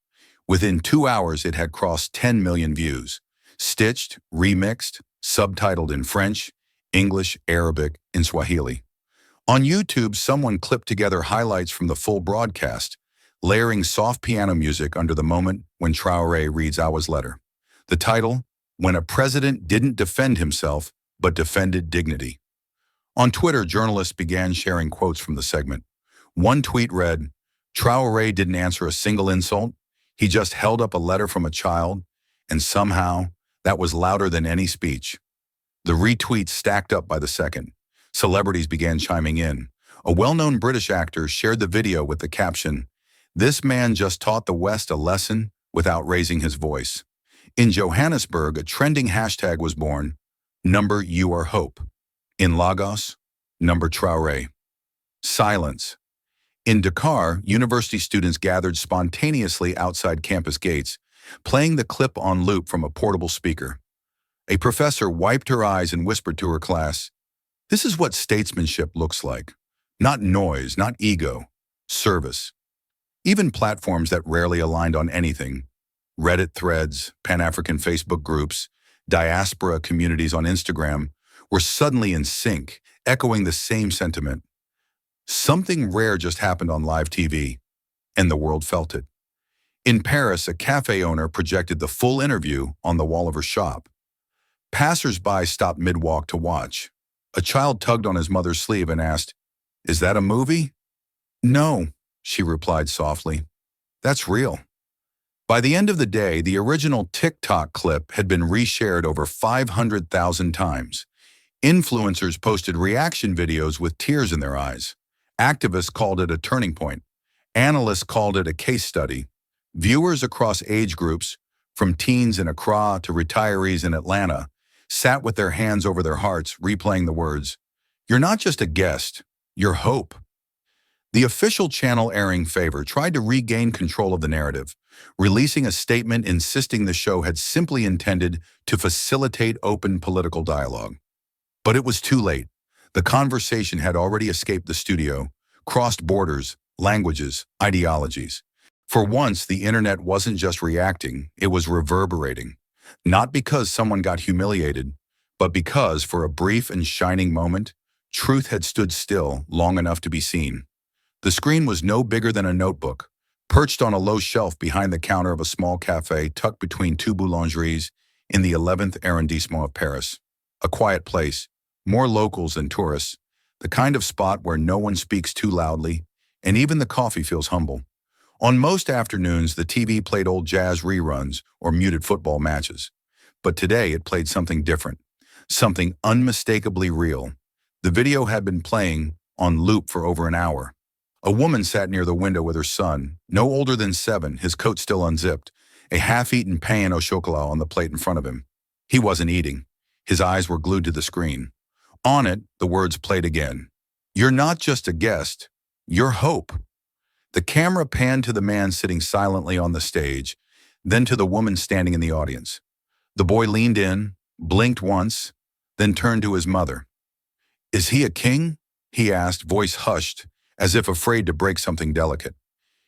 Within 2 hours, it had crossed 10 million views, stitched, remixed, subtitled in French, English, Arabic, and Swahili. On YouTube, someone clipped together highlights from the full broadcast, layering soft piano music under the moment when Traoré reads Awa's letter. The title, "When a President Didn't Defend Himself, but Defended Dignity." On Twitter, journalists began sharing quotes from the segment. One tweet read, "Traoré didn't answer a single insult. He just held up a letter from a child, and somehow that was louder than any speech." The retweets stacked up by the second. Celebrities began chiming in. A well-known British actor shared the video with the caption, "This man just taught the West a lesson without raising his voice." In Johannesburg, a trending hashtag was born, #YouAreHope. In Lagos, #Traoré. Silence. In Dakar, university students gathered spontaneously outside campus gates, playing the clip on loop from a portable speaker. A professor wiped her eyes and whispered to her class, "This is what statesmanship looks like. Not noise, not ego, service." Even platforms that rarely aligned on anything, Reddit threads, Pan-African Facebook groups, diaspora communities on Instagram, were suddenly in sync, echoing the same sentiment. Something rare just happened on live TV, and the world felt it. In Paris, a cafe owner projected the full interview on the wall of her shop. Passers-by stopped mid-walk to watch. A child tugged on his mother's sleeve and asked, "Is that a movie?" "No," she replied softly. "That's real." By the end of the day, the original TikTok clip had been reshared over 500,000 times. Influencers posted reaction videos with tears in their eyes. Activists called it a turning point. Analysts called it a case study. Viewers across age groups, from teens in Accra to retirees in Atlanta, sat with their hands over their hearts, replaying the words, "You're not just a guest, you're hope." The official channel airing Favor tried to regain control of the narrative, releasing a statement insisting the show had simply intended to facilitate open political dialogue. But it was too late. The conversation had already escaped the studio, crossed borders, languages, ideologies. For once, the internet wasn't just reacting, it was reverberating. Not because someone got humiliated, but because, for a brief and shining moment, truth had stood still long enough to be seen. The screen was no bigger than a notebook, perched on a low shelf behind the counter of a small cafe tucked between two boulangeries in the 11th arrondissement of Paris. A quiet place, more locals than tourists, the kind of spot where no one speaks too loudly, and even the coffee feels humble. On most afternoons, the TV played old jazz reruns or muted football matches. But today it played something different, something unmistakably real. The video had been playing on loop for over an hour. A woman sat near the window with her son, no older than 7, his coat still unzipped, a half-eaten pain au chocolat on the plate in front of him. He wasn't eating. His eyes were glued to the screen. On it, the words played again. "You're not just a guest, you're hope." The camera panned to the man sitting silently on the stage, then to the woman standing in the audience. The boy leaned in, blinked once, then turned to his mother. "Is he a king?" he asked, voice hushed, as if afraid to break something delicate.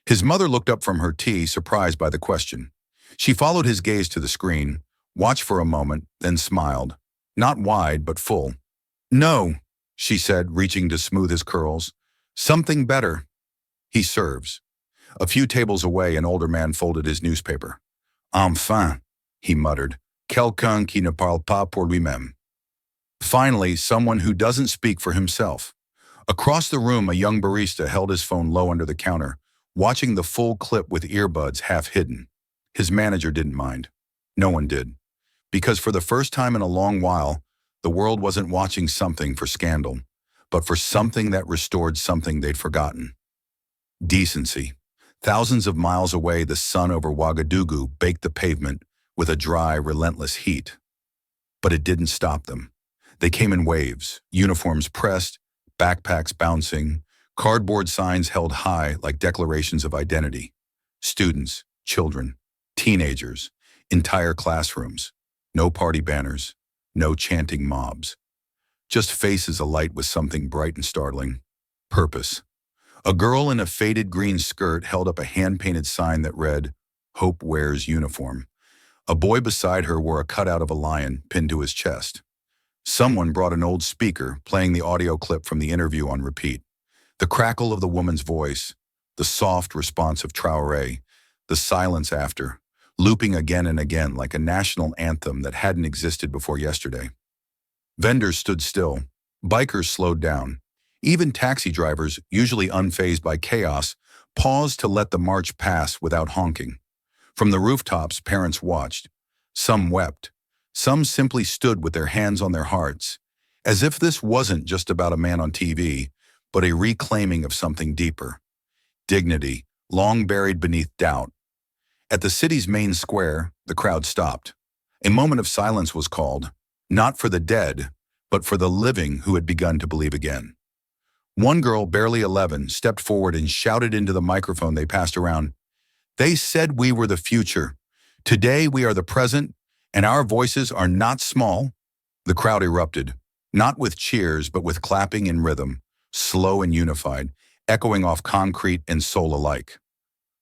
His mother looked up from her tea, surprised by the question. She followed his gaze to the screen, watched for a moment, then smiled. Not wide, but full. "No," she said, reaching to smooth his curls. "Something better." He serves. A few tables away, an older man folded his newspaper. "Enfin," he muttered. "Quelqu'un qui ne parle pas pour lui-même." Finally, someone who doesn't speak for himself. Across the room, a young barista held his phone low under the counter, watching the full clip with earbuds half hidden. His manager didn't mind. No one did. Because for the first time in a long while, the world wasn't watching something for scandal, but for something that restored something they'd forgotten. Decency. Thousands of miles away, the sun over Ouagadougou baked the pavement with a dry, relentless heat. But it didn't stop them. They came in waves, uniforms pressed, backpacks bouncing, cardboard signs held high like declarations of identity. Students, children, teenagers, entire classrooms. No party banners, no chanting mobs. Just faces alight with something bright and startling. Purpose. A girl in a faded green skirt held up a hand-painted sign that read, "Hope wears uniform." A boy beside her wore a cutout of a lion pinned to his chest. Someone brought an old speaker, playing the audio clip from the interview on repeat. The crackle of the woman's voice, the soft response of Traoré, the silence after, looping again and again like a national anthem that hadn't existed before yesterday. Vendors stood still. Bikers slowed down. Even taxi drivers, usually unfazed by chaos, paused to let the march pass without honking. From the rooftops, parents watched. Some wept. Some simply stood with their hands on their hearts, as if this wasn't just about a man on TV, but a reclaiming of something deeper. Dignity, long buried beneath doubt. At the city's main square, the crowd stopped. A moment of silence was called, not for the dead, but for the living who had begun to believe again. One girl, barely 11, stepped forward and shouted into the microphone they passed around, "They said we were the future. Today we are the present, and our voices are not small." The crowd erupted, not with cheers, but with clapping in rhythm, slow and unified, echoing off concrete and soul alike.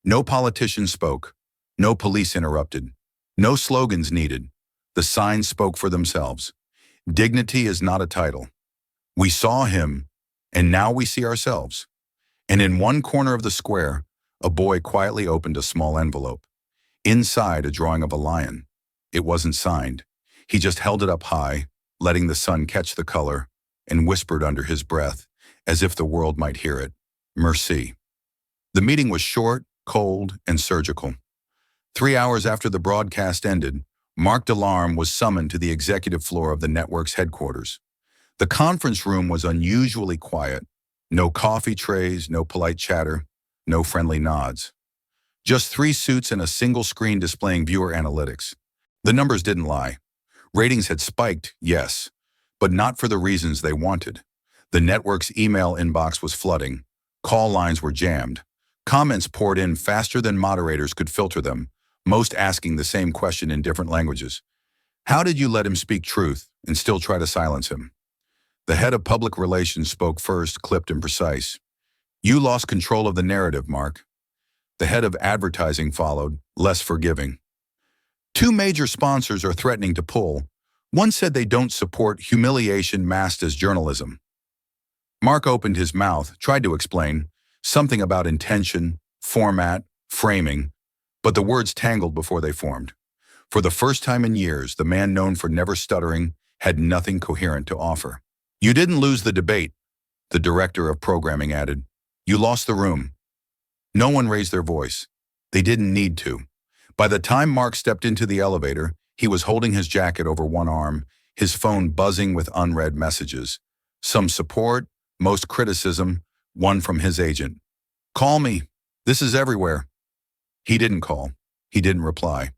No politician spoke. No police interrupted. No slogans needed. The signs spoke for themselves. Dignity is not a title. We saw him, and now we see ourselves. And in one corner of the square, a boy quietly opened a small envelope. Inside, a drawing of a lion. It wasn't signed. He just held it up high, letting the sun catch the color, and whispered under his breath, as if the world might hear it, "Merci." The meeting was short, cold, and surgical. 3 hours after the broadcast ended, Marc Delarme was summoned to the executive floor of the network's headquarters. The conference room was unusually quiet. No coffee trays, no polite chatter, no friendly nods. Just 3 suits and a single screen displaying viewer analytics. The numbers didn't lie. Ratings had spiked, yes, but not for the reasons they wanted. The network's email inbox was flooding. Call lines were jammed. Comments poured in faster than moderators could filter them, most asking the same question in different languages. How did you let him speak truth and still try to silence him? The head of public relations spoke first, clipped and precise. You lost control of the narrative, Mark. The head of advertising followed, less forgiving. 2 major sponsors are threatening to pull. One said they don't support humiliation masked as journalism. Mark opened his mouth, tried to explain, something about intention, format, framing, but the words tangled before they formed. For the first time in years, the man known for never stuttering had nothing coherent to offer. You didn't lose the debate, the director of programming added. You lost the room. No one raised their voice. They didn't need to. By the time Mark stepped into the elevator, he was holding his jacket over one arm, his phone buzzing with unread messages. Some support, most criticism, one from his agent. Call me. This is everywhere. He didn't call. He didn't reply.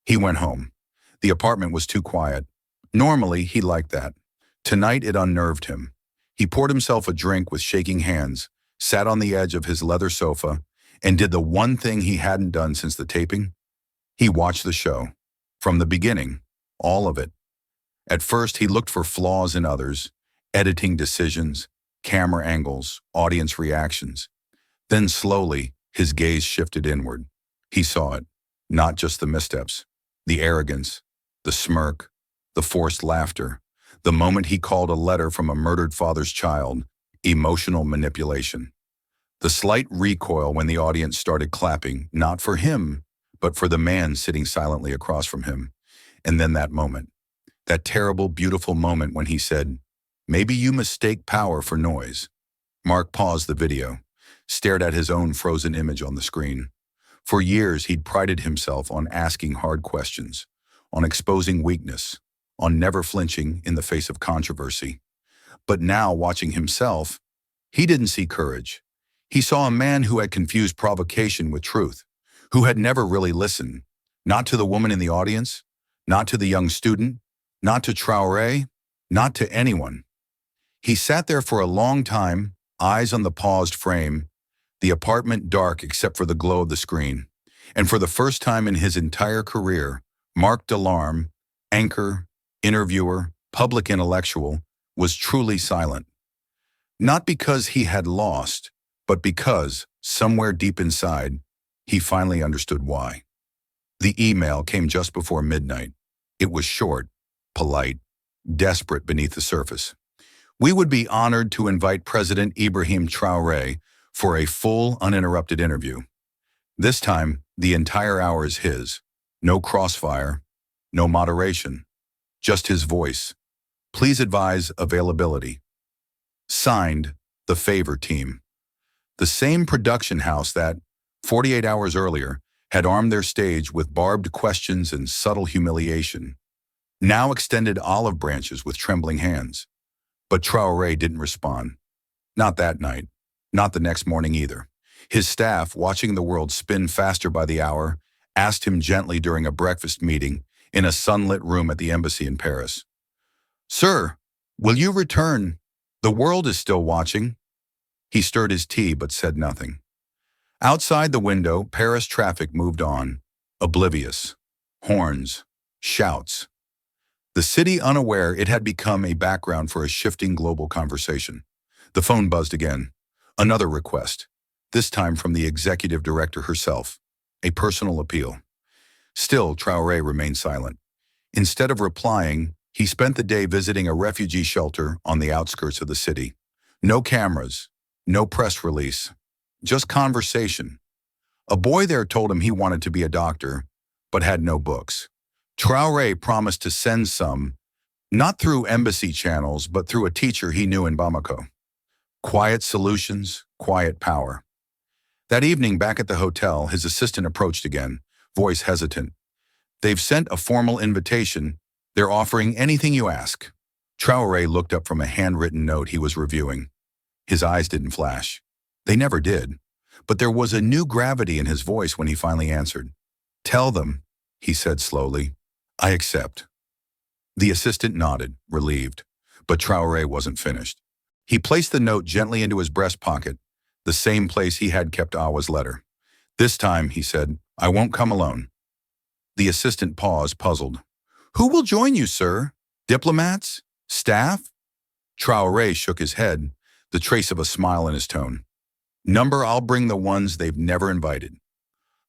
He went home. The apartment was too quiet. Normally, he liked that. Tonight, it unnerved him. He poured himself a drink with shaking hands, sat on the edge of his leather sofa, and did the one thing he hadn't done since the taping. He watched the show. From the beginning. All of it. At first, he looked for flaws in others, editing decisions, camera angles, audience reactions. Then slowly, His gaze shifted inward. He saw it, not just the missteps, the arrogance, the smirk, the forced laughter, the moment he called a letter from a murdered father's child, emotional manipulation. The slight recoil when the audience started clapping, not for him, but for the man sitting silently across from him. And then that moment, that terrible, beautiful moment when he said, "Maybe you mistake power for noise." Mark paused the video, stared at his own frozen image on the screen. For years, he'd prided himself on asking hard questions, on exposing weakness, on never flinching in the face of controversy. But now, watching himself, he didn't see courage. He saw a man who had confused provocation with truth, who had never really listened, not to the woman in the audience, not to the young student, not to Traoré, not to anyone. He sat there for a long time, eyes on the paused frame, the apartment dark except for the glow of the screen. And for the first time in his entire career, Mark Delarme, anchor, interviewer, public intellectual, was truly silent. Not because he had lost, but because, somewhere deep inside, he finally understood why. The email came just before midnight. It was short, polite, desperate beneath the surface. "We would be honored to invite President Ibrahim Traoré for a full, uninterrupted interview. This time, the entire hour is his. No crossfire, no moderation, just his voice. Please advise availability." Signed, the Favor Team. The same production house that, 48 hours earlier, had armed their stage with barbed questions and subtle humiliation, now extended olive branches with trembling hands. But Traoré didn't respond. Not that night. Not the next morning either. His staff, watching the world spin faster by the hour, asked him gently during a breakfast meeting in a sunlit room at the embassy in Paris, "Sir, will you return? The world is still watching." He stirred his tea but said nothing. Outside the window, Paris traffic moved on, oblivious. Horns, shouts. The city unaware it had become a background for a shifting global conversation. The phone buzzed again. Another request, this time from the executive director herself, a personal appeal. Still, Traoré remained silent. Instead of replying, he spent the day visiting a refugee shelter on the outskirts of the city. No cameras, no press release, just conversation. A boy there told him he wanted to be a doctor, but had no books. Traoré promised to send some, not through embassy channels, but through a teacher he knew in Bamako. Quiet solutions, quiet power. That evening, back at the hotel, his assistant approached again, voice hesitant. "They've sent a formal invitation. They're offering anything you ask." Traoré looked up from a handwritten note he was reviewing. His eyes didn't flash. They never did. But there was a new gravity in his voice when he finally answered. "Tell them," he said slowly, "I accept." The assistant nodded, relieved. But Traoré wasn't finished. He placed the note gently into his breast pocket, the same place he had kept Awa's letter. "This time," he said, "I won't come alone." The assistant paused, puzzled. "Who will join you, sir? Diplomats? Staff?" Traoré shook his head, the trace of a smile in his tone. "Number, I'll bring the ones they've never invited."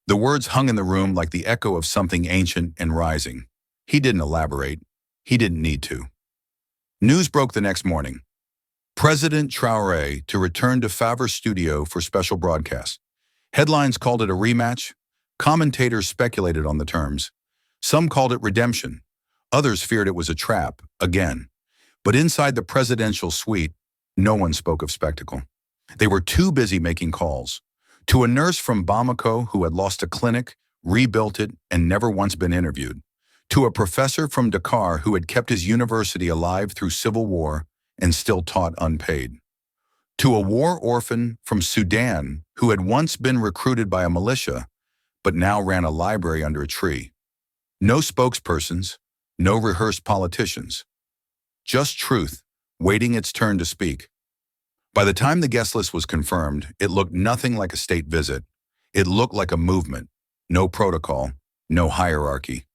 The words hung in the room like the echo of something ancient and rising. He didn't elaborate. He didn't need to. News broke the next morning. President Traoré to return to Favre studio for special broadcast. Headlines called it a rematch. Commentators speculated on the terms. Some called it redemption. Others feared it was a trap, again. But inside the presidential suite, no one spoke of spectacle. They were too busy making calls. To a nurse from Bamako who had lost a clinic, rebuilt it, and never once been interviewed. To a professor from Dakar who had kept his university alive through civil war and still taught unpaid. To a war orphan from Sudan who had once been recruited by a militia, but now ran a library under a tree. No spokespersons, no rehearsed politicians. Just truth, waiting its turn to speak. By the time the guest list was confirmed, it looked nothing like a state visit. It looked like a movement. No protocol, no hierarchy.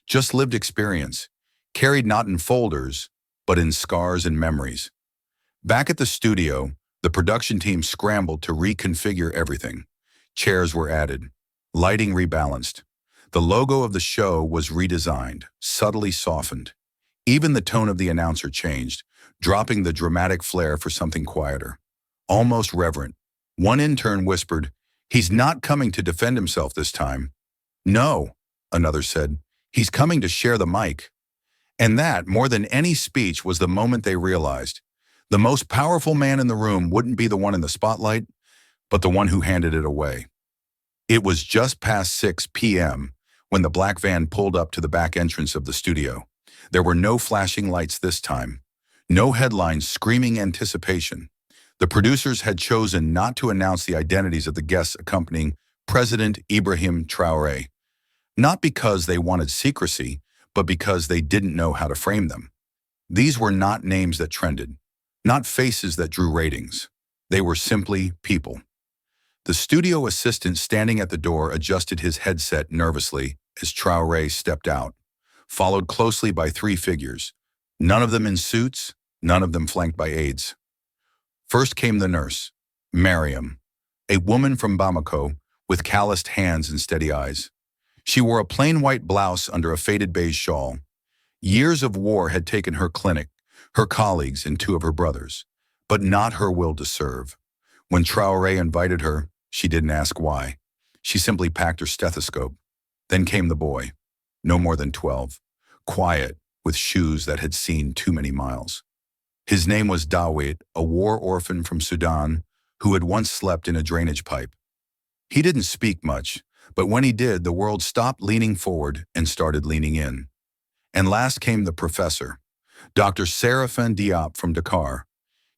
Just lived experience, carried not in folders, but in scars and memories. Back at the studio, the production team scrambled to reconfigure everything. Chairs were added. Lighting rebalanced. The logo of the show was redesigned, subtly softened. Even the tone of the announcer changed, dropping the dramatic flair for something quieter. Almost reverent. One intern whispered, "He's not coming to defend himself this time." "No," another said, "he's coming to share the mic." And that, more than any speech, was the moment they realized. The most powerful man in the room wouldn't be the one in the spotlight, but the one who handed it away. It was just past 6 p.m. when the black van pulled up to the back entrance of the studio. There were no flashing lights this time. No headlines screaming anticipation. The producers had chosen not to announce the identities of the guests accompanying President Ibrahim Traoré. Not because they wanted secrecy, but because they didn't know how to frame them. These were not names that trended, not faces that drew ratings. They were simply people. The studio assistant standing at the door adjusted his headset nervously as Traoré stepped out, followed closely by 3 figures, none of them in suits, none of them flanked by aides. First came the nurse, Mariam, a woman from Bamako with calloused hands and steady eyes. She wore a plain white blouse under a faded beige shawl. Years of war had taken her clinic, her colleagues, and 2 of her brothers, but not her will to serve. When Traoré invited her, she didn't ask why. She simply packed her stethoscope. Then came the boy, no more than 12, quiet, with shoes that had seen too many miles. His name was Dawit, a war orphan from Sudan who had once slept in a drainage pipe. He didn't speak much, but when he did, the world stopped leaning forward and started leaning in. And last came the professor, Dr. Serafin Diop from Dakar.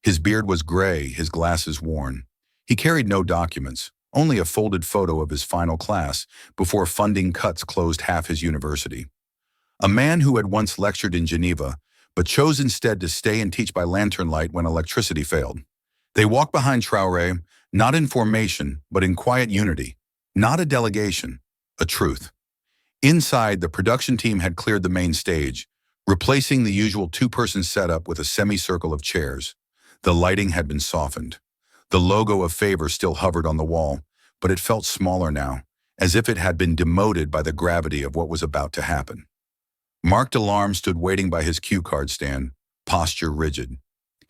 His beard was gray, his glasses worn. He carried no documents, only a folded photo of his final class before funding cuts closed half his university. A man who had once lectured in Geneva, but chose instead to stay and teach by lantern light when electricity failed. They walked behind Traoré, not in formation, but in quiet unity. Not a delegation, a truth. Inside, the production team had cleared the main stage, replacing the usual 2-person setup with a semicircle of chairs. The lighting had been softened. The logo of favor still hovered on the wall, but it felt smaller now, as if it had been demoted by the gravity of what was about to happen. Marc Delarme stood waiting by his cue card stand, posture rigid.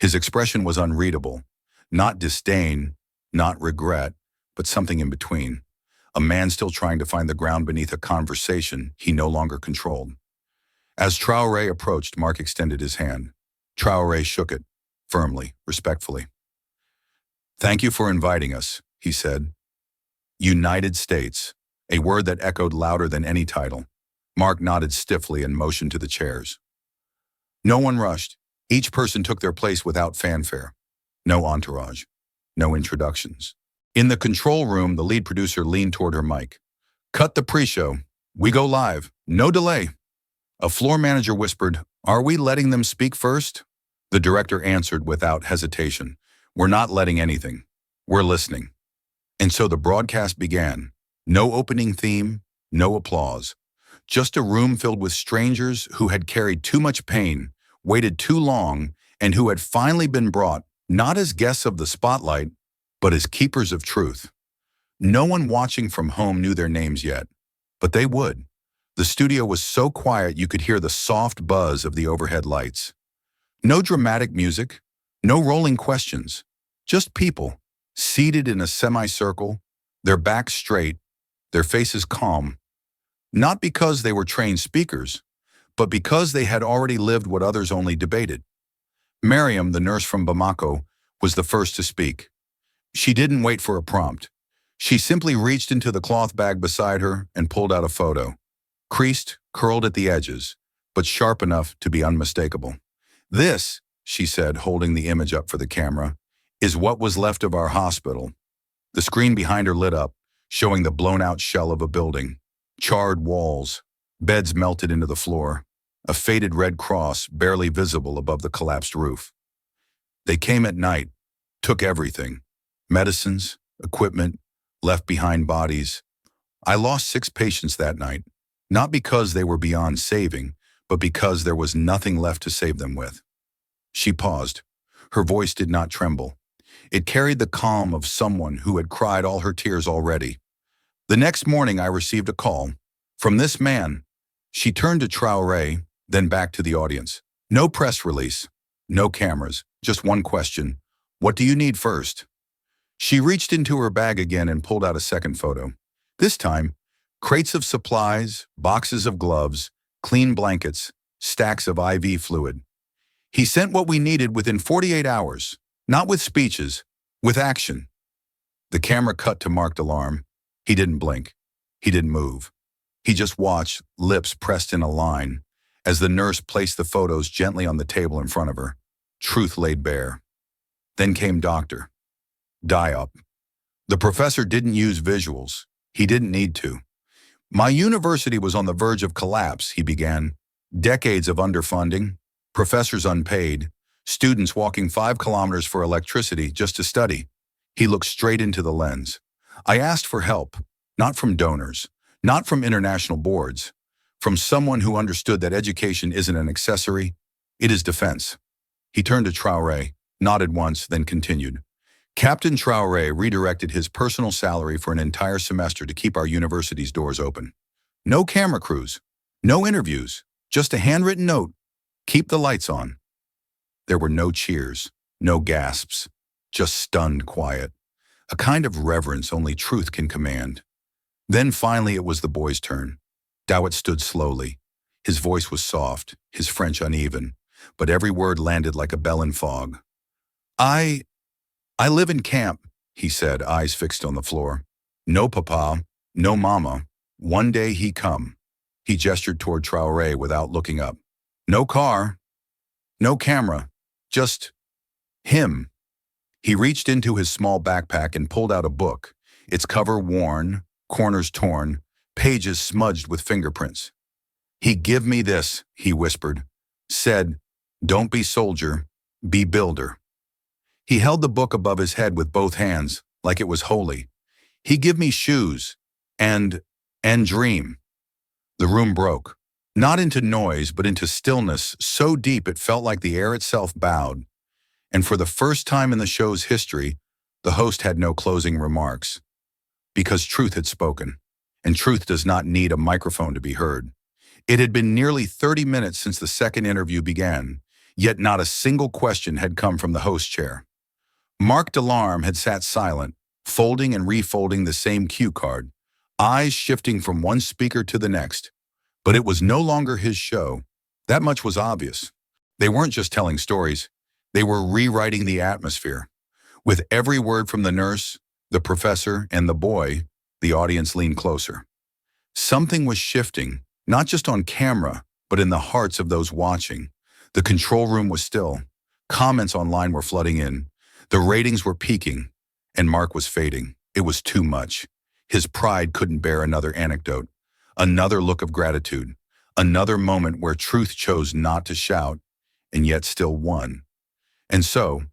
His expression was unreadable. Not disdain, not regret, but something in between. A man still trying to find the ground beneath a conversation he no longer controlled. As Traoré approached, Marc extended his hand. Traoré shook it, firmly, respectfully. "Thank you for inviting us," he said. United States, a word that echoed louder than any title. Marc nodded stiffly and motioned to the chairs. No one rushed. Each person took their place without fanfare. No entourage. No introductions. In the control room, the lead producer leaned toward her mic. "Cut the pre-show. We go live. No delay." A floor manager whispered, "Are we letting them speak first?" The director answered without hesitation, "We're not letting anything. We're listening." And so the broadcast began. No opening theme, no applause. Just a room filled with strangers who had carried too much pain, waited too long, and who had finally been brought, not as guests of the spotlight, but as keepers of truth. No one watching from home knew their names yet, but they would. The studio was so quiet you could hear the soft buzz of the overhead lights. No dramatic music, no rolling questions, just people, seated in a semicircle, their backs straight, their faces calm, not because they were trained speakers, but because they had already lived what others only debated. Mariam, the nurse from Bamako, was the first to speak. She didn't wait for a prompt. She simply reached into the cloth bag beside her and pulled out a photo. Creased, curled at the edges, but sharp enough to be unmistakable. "This," she said, holding the image up for the camera, "is what was left of our hospital." The screen behind her lit up, showing the blown-out shell of a building. Charred walls, beds melted into the floor, a faded red cross barely visible above the collapsed roof. "They came at night, took everything. Medicines, equipment, left behind bodies. I lost 6 patients that night, not because they were beyond saving, but because there was nothing left to save them with." She paused. Her voice did not tremble. It carried the calm of someone who had cried all her tears already. The next morning I received a call from this man. She turned to Traoré, then back to the audience. No press release, no cameras, just one question. What do you need first? She reached into her bag again and pulled out a second photo. This time, crates of supplies, boxes of gloves, clean blankets, stacks of IV fluid. He sent what we needed within 48 hours, not with speeches, with action. The camera cut to marked alarm. He didn't blink. He didn't move. He just watched, lips pressed in a line, as the nurse placed the photos gently on the table in front of her. Truth laid bare. Then came Dr. Diop. The professor didn't use visuals. He didn't need to. My university was on the verge of collapse, he began. Decades of underfunding, professors unpaid, students walking 5 kilometers for electricity just to study. He looked straight into the lens. I asked for help, not from donors, not from international boards, from someone who understood that education isn't an accessory, it is defense. He turned to Traoré, nodded once, then continued. Captain Traoré redirected his personal salary for an entire semester to keep our university's doors open. No camera crews, no interviews, just a handwritten note. Keep the lights on. There were no cheers, no gasps, just stunned quiet, a kind of reverence only truth can command. Then finally it was the boy's turn. Dowett stood slowly. His voice was soft, his French uneven, but every word landed like a bell in fog. I live in camp, he said, eyes fixed on the floor. No papa, no mama. One day he come. He gestured toward Traoré without looking up. No car, no camera, just him. He reached into his small backpack and pulled out a book, its cover worn, corners torn, pages smudged with fingerprints. He give me this, he whispered. Said, don't be soldier, be builder. He held the book above his head with both hands, like it was holy. He give me shoes, and dream. The room broke, not into noise, but into stillness so deep it felt like the air itself bowed. And for the first time in the show's history, the host had no closing remarks. Because truth had spoken, and truth does not need a microphone to be heard. It had been nearly 30 minutes since the second interview began, yet not a single question had come from the host chair. Marc Delarme had sat silent, folding and refolding the same cue card, eyes shifting from one speaker to the next. But it was no longer his show. That much was obvious. They weren't just telling stories. They were rewriting the atmosphere. With every word from the nurse, the professor, and the boy, the audience leaned closer. Something was shifting, not just on camera, but in the hearts of those watching. The control room was still. Comments online were flooding in. The ratings were peaking, and Mark was fading. It was too much. His pride couldn't bear another anecdote, another look of gratitude, another moment where truth chose not to shout, and yet still won. And so,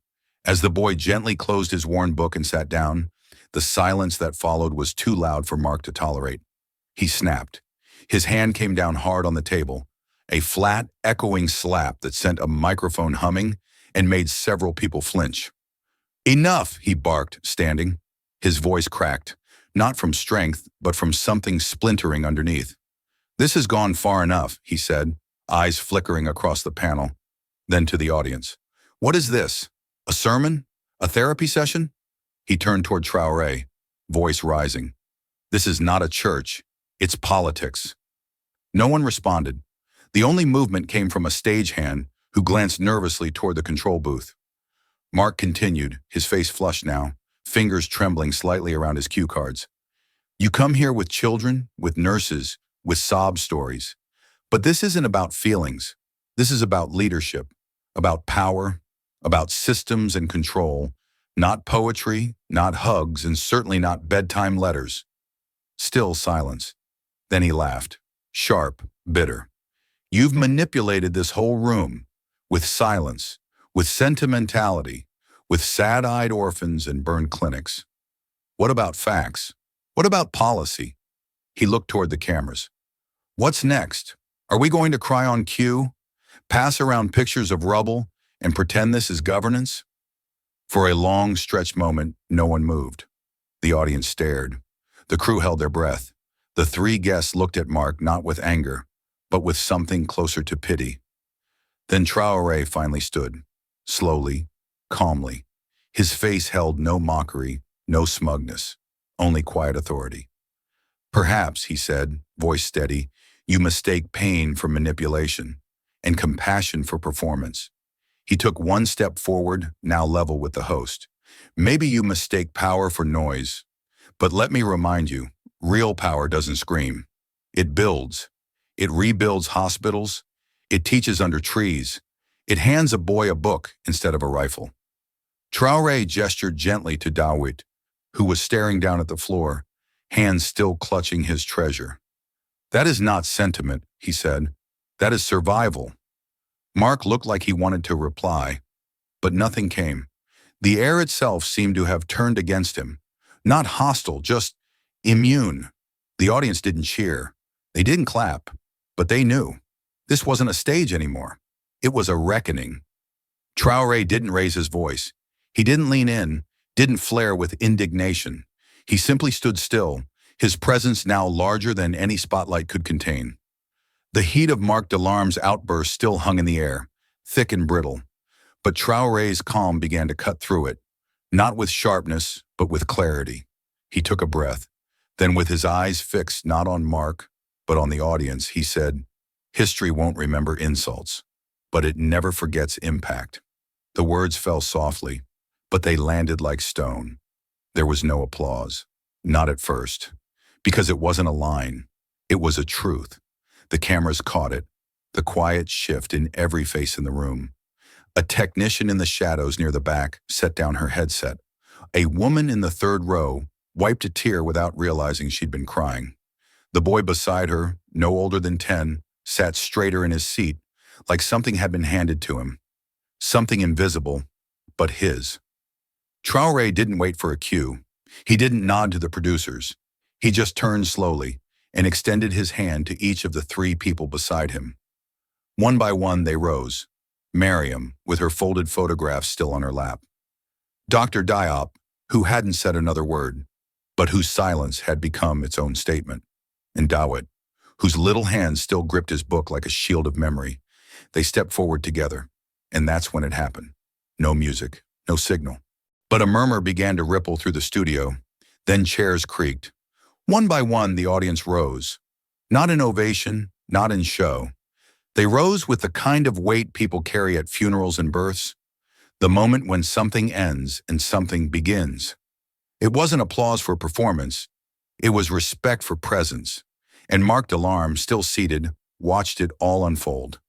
as the boy gently closed his worn book and sat down, the silence that followed was too loud for Mark to tolerate. He snapped. His hand came down hard on the table, a flat, echoing slap that sent a microphone humming and made several people flinch. Enough, he barked, standing. His voice cracked, not from strength, but from something splintering underneath. This has gone far enough, he said, eyes flickering across the panel. Then to the audience. What is this? A sermon? A therapy session? He turned toward Traoré, voice rising. This is not a church. It's politics. No one responded. The only movement came from a stagehand who glanced nervously toward the control booth. Mark continued, his face flushed now, fingers trembling slightly around his cue cards. You come here with children, with nurses, with sob stories. But this isn't about feelings. This is about leadership, about power, about systems and control, not poetry, not hugs, and certainly not bedtime letters. Still silence. Then he laughed, sharp, bitter. You've manipulated this whole room with silence, with sentimentality, with sad-eyed orphans and burned clinics. What about facts? What about policy? He looked toward the cameras. What's next? Are we going to cry on cue, pass around pictures of rubble, and pretend this is governance? For a long, stretched moment, no one moved. The audience stared. The crew held their breath. The three guests looked at Mark not with anger, but with something closer to pity. Then Traoré finally stood, slowly, calmly. His face held no mockery, no smugness, only quiet authority. "Perhaps," he said, voice steady, "you mistake pain for manipulation and compassion for performance." He took one step forward, now level with the host. "Maybe you mistake power for noise, but let me remind you, real power doesn't scream. It builds. It rebuilds hospitals. It teaches under trees. It hands a boy a book instead of a rifle." Traoré gestured gently to Dawit, who was staring down at the floor, hands still clutching his treasure. "That is not sentiment," he said. "That is survival." Mark looked like he wanted to reply, but nothing came. The air itself seemed to have turned against him. Not hostile, just immune. The audience didn't cheer. They didn't clap, but they knew. This wasn't a stage anymore. It was a reckoning. Traoré didn't raise his voice. He didn't lean in, didn't flare with indignation. He simply stood still, his presence now larger than any spotlight could contain. The heat of Marc Delarme's outburst still hung in the air, thick and brittle. But Traoré's calm began to cut through it, not with sharpness, but with clarity. He took a breath. Then with his eyes fixed not on Mark, but on the audience, he said, "History won't remember insults, but it never forgets impact." The words fell softly, but they landed like stone. There was no applause. Not at first. Because it wasn't a line. It was a truth. The cameras caught it. The quiet shift in every face in the room. A technician in the shadows near the back set down her headset. A woman in the third row wiped a tear without realizing she'd been crying. The boy beside her, no older than 10, sat straighter in his seat, like something had been handed to him. Something invisible, but his. Traoré didn't wait for a cue. He didn't nod to the producers. He just turned slowly and extended his hand to each of the three people beside him. One by one, they rose. Mariam, with her folded photographs still on her lap. Dr. Diop, who hadn't said another word, but whose silence had become its own statement. And Dawit, whose little hand still gripped his book like a shield of memory. They stepped forward together, and that's when it happened. No music, no signal. But a murmur began to ripple through the studio. Then chairs creaked. One by one, the audience rose. Not in ovation, not in show. They rose with the kind of weight people carry at funerals and births. The moment when something ends and something begins. It wasn't applause for performance. It was respect for presence. And Marc Delarme, still seated, watched it all unfold.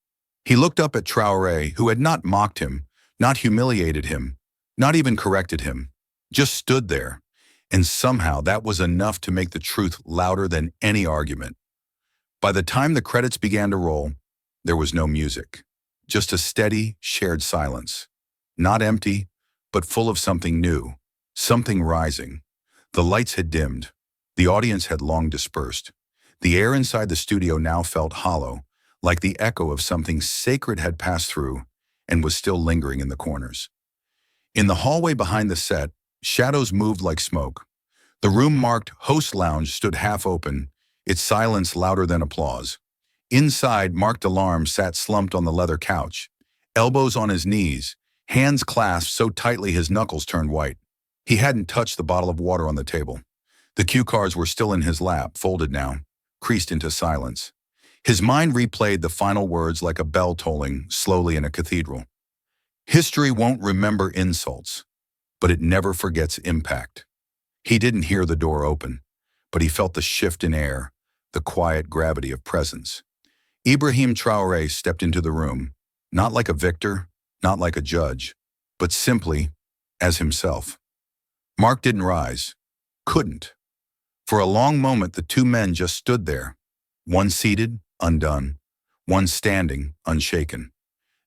He looked up at Traoré, who had not mocked him, not humiliated him, not even corrected him, just stood there. And somehow that was enough to make the truth louder than any argument. By the time the credits began to roll, there was no music, just a steady, shared silence. Not empty, but full of something new, something rising. The lights had dimmed. The audience had long dispersed. The air inside the studio now felt hollow, like the echo of something sacred had passed through and was still lingering in the corners. In the hallway behind the set, shadows moved like smoke. The room marked Host Lounge stood half open, its silence louder than applause. Inside, Marc Delarme sat slumped on the leather couch, elbows on his knees, hands clasped so tightly his knuckles turned white. He hadn't touched the bottle of water on the table. The cue cards were still in his lap, folded now, creased into silence. His mind replayed the final words like a bell tolling slowly in a cathedral. History won't remember insults, but it never forgets impact. He didn't hear the door open, but he felt the shift in air, the quiet gravity of presence. Ibrahim Traoré stepped into the room, not like a victor, not like a judge, but simply as himself. Mark didn't rise, couldn't. For a long moment, the two men just stood there, one seated, undone, one standing, unshaken.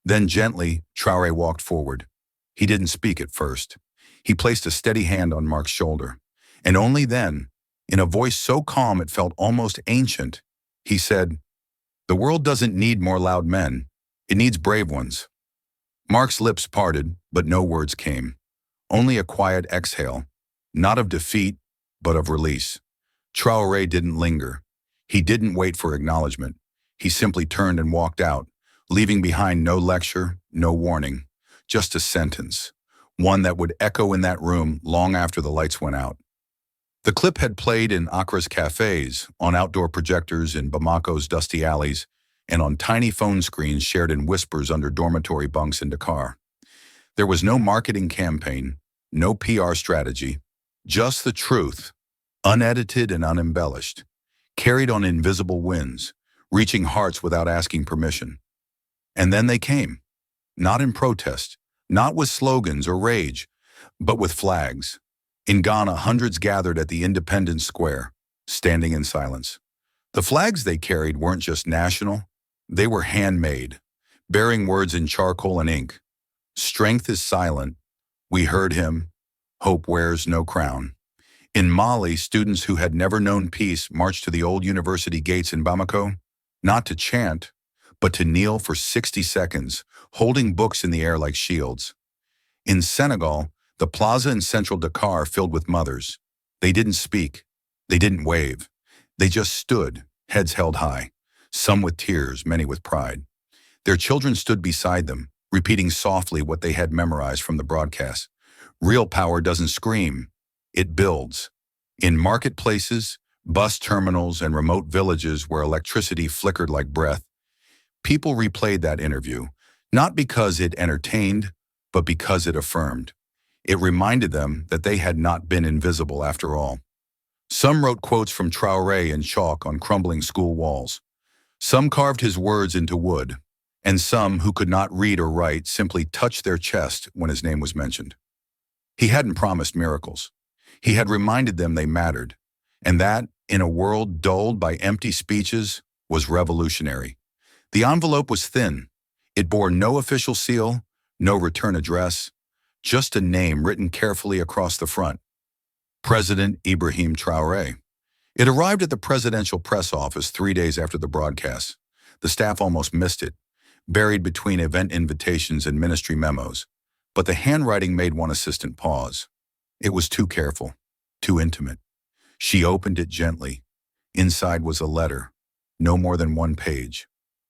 Then gently, Traoré walked forward. He didn't speak at first. He placed a steady hand on Mark's shoulder. And only then, in a voice so calm it felt almost ancient, he said, "The world doesn't need more loud men. It needs brave ones." Mark's lips parted, but no words came. Only a quiet exhale, not of defeat, but of release. Traoré didn't linger. He didn't wait for acknowledgement. He simply turned and walked out, leaving behind no lecture, no warning, just a sentence, one that would echo in that room long after the lights went out. The clip had played in Accra's cafes, on outdoor projectors in Bamako's dusty alleys, and on tiny phone screens shared in whispers under dormitory bunks in Dakar. There was no marketing campaign, no PR strategy, just the truth, unedited and unembellished, carried on invisible winds, reaching hearts without asking permission. And then they came, not in protest, not with slogans or rage, but with flags. In Ghana, hundreds gathered at the Independence Square, standing in silence. The flags they carried weren't just national, they were handmade, bearing words in charcoal and ink. Strength is silent. We heard him. Hope wears no crown. In Mali, students who had never known peace marched to the old university gates in Bamako, not to chant, but to kneel for 60 seconds, holding books in the air like shields. In Senegal, the plaza in central Dakar filled with mothers. They didn't speak. They didn't wave. They just stood, heads held high, some with tears, many with pride. Their children stood beside them, repeating softly what they had memorized from the broadcast. Real power doesn't scream, it builds. In marketplaces, bus terminals, and remote villages where electricity flickered like breath, people replayed that interview, not because it entertained, but because it affirmed. It reminded them that they had not been invisible after all. Some wrote quotes from Traoré in chalk on crumbling school walls. Some carved his words into wood, and some who could not read or write simply touched their chest when his name was mentioned. He hadn't promised miracles. He had reminded them they mattered, and that, in a world dulled by empty speeches, was revolutionary. The envelope was thin. It bore no official seal, no return address, just a name written carefully across the front. President Ibrahim Traoré. It arrived at the presidential press office 3 days after the broadcast. The staff almost missed it, buried between event invitations and ministry memos. But the handwriting made one assistant pause. It was too careful, too intimate. She opened it gently. Inside was a letter, no more than 1 page.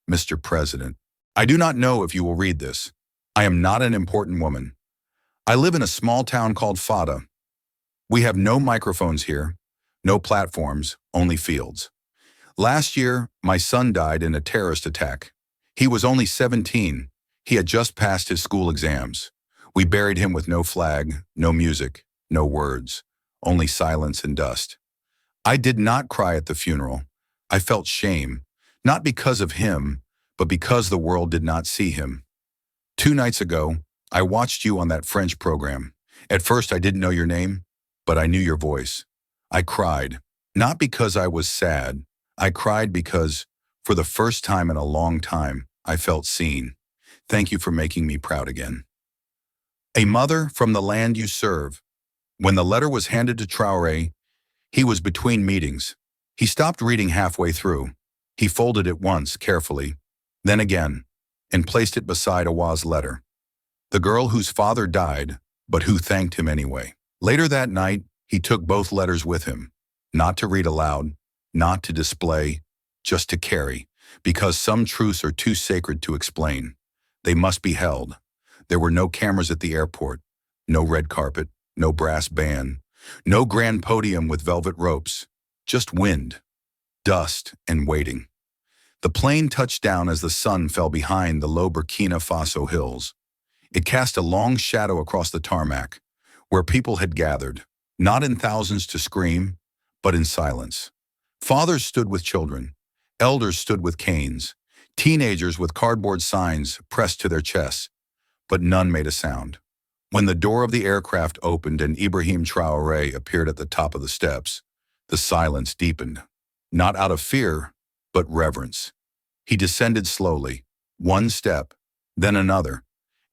Mr. President, I do not know if you will read this. I am not an important woman. I live in a small town called Fada. We have no microphones here, no platforms, only fields. Last year, my son died in a terrorist attack. He was only 17. He had just passed his school exams. We buried him with no flag, no music, no words, only silence and dust. I did not cry at the funeral. I felt shame, not because of him, but because the world did not see him. 2 nights ago, I watched you on that French program. At first, I didn't know your name, but I knew your voice. I cried, not because I was sad. I cried because, for the first time in a long time, I felt seen. Thank you for making me proud again. A mother from the land you serve. When the letter was handed to Traoré, he was between meetings. He stopped reading halfway through. He folded it once, carefully, then again, and placed it beside Awa's letter. The girl whose father died, but who thanked him anyway. Later that night, he took both letters with him, not to read aloud, not to display, just to carry, because some truths are too sacred to explain. They must be held. There were no cameras at the airport, no red carpet, no brass band, no grand podium with velvet ropes, just wind, dust, and waiting. The plane touched down as the sun fell behind the low Burkina Faso hills. It cast a long shadow across the tarmac, where people had gathered, not in thousands to scream, but in silence. Fathers stood with children, elders stood with canes, teenagers with cardboard signs pressed to their chests, but none made a sound. When the door of the aircraft opened and Ibrahim Traoré appeared at the top of the steps, the silence deepened, not out of fear, but reverence. He descended slowly, 1 step, then another,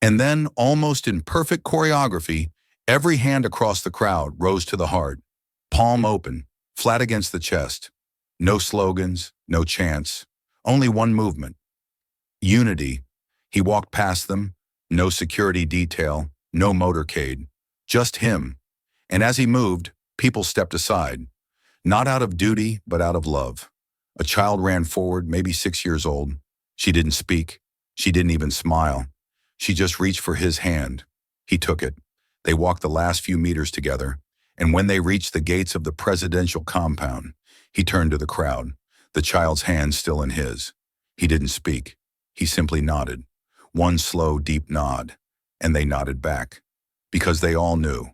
and then, almost in perfect choreography, every hand across the crowd rose to the heart, palm open, flat against the chest. No slogans, no chants, only one movement. Unity. He walked past them, no security detail, no motorcade, just him. And as he moved, people stepped aside. Not out of duty, but out of love. A child ran forward, maybe 6 years old. She didn't speak. She didn't even smile. She just reached for his hand. He took it. They walked the last few meters together, and when they reached the gates of the presidential compound, he turned to the crowd, the child's hand still in his. He didn't speak. He simply nodded. One slow, deep nod, and they nodded back. Because they all knew.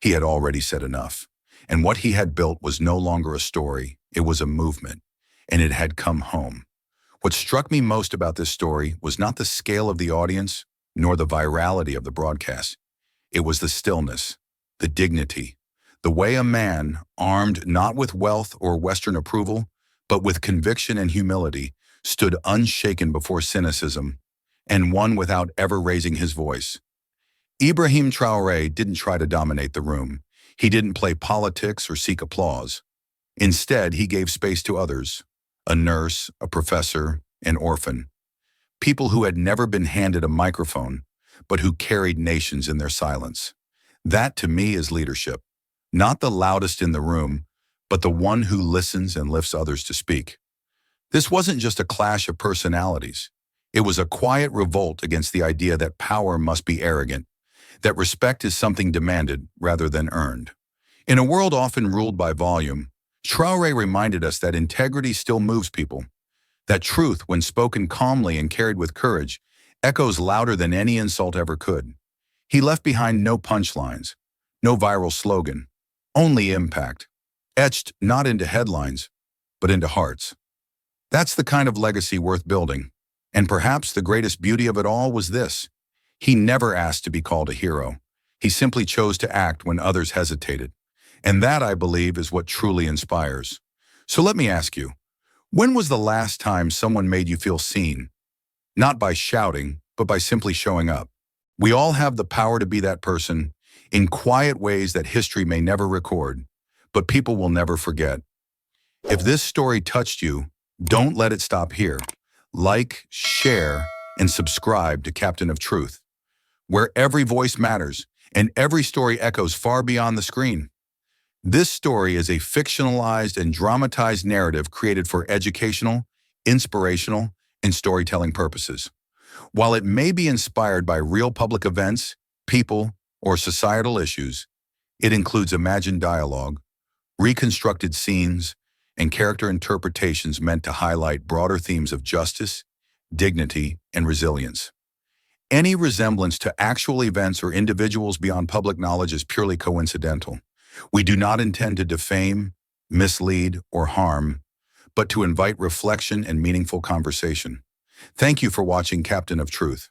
He had already said enough. And what he had built was no longer a story, it was a movement, and it had come home. What struck me most about this story was not the scale of the audience, nor the virality of the broadcast. It was the stillness, the dignity, the way a man, armed not with wealth or Western approval, but with conviction and humility, stood unshaken before cynicism, and won without ever raising his voice. Ibrahim Traoré didn't try to dominate the room. He didn't play politics or seek applause. Instead, he gave space to others, a nurse, a professor, an orphan, people who had never been handed a microphone, but who carried nations in their silence. That, to me, is leadership. Not the loudest in the room, but the one who listens and lifts others to speak. This wasn't just a clash of personalities. It was a quiet revolt against the idea that power must be arrogant, that respect is something demanded rather than earned. In a world often ruled by volume, Traoré reminded us that integrity still moves people, that truth, when spoken calmly and carried with courage, echoes louder than any insult ever could. He left behind no punchlines, no viral slogan, only impact, etched not into headlines, but into hearts. That's the kind of legacy worth building. And perhaps the greatest beauty of it all was this. He never asked to be called a hero. He simply chose to act when others hesitated. And that, I believe, is what truly inspires. So let me ask you, when was the last time someone made you feel seen? Not by shouting, but by simply showing up. We all have the power to be that person in quiet ways that history may never record, but people will never forget. If this story touched you, don't let it stop here. Like, share, and subscribe to Captain of Truth, where every voice matters and every story echoes far beyond the screen. This story is a fictionalized and dramatized narrative created for educational, inspirational, and storytelling purposes. While it may be inspired by real public events, people, or societal issues, it includes imagined dialogue, reconstructed scenes, and character interpretations meant to highlight broader themes of justice, dignity, and resilience. Any resemblance to actual events or individuals beyond public knowledge is purely coincidental. We do not intend to defame, mislead, or harm, but to invite reflection and meaningful conversation. Thank you for watching Captain of Truth.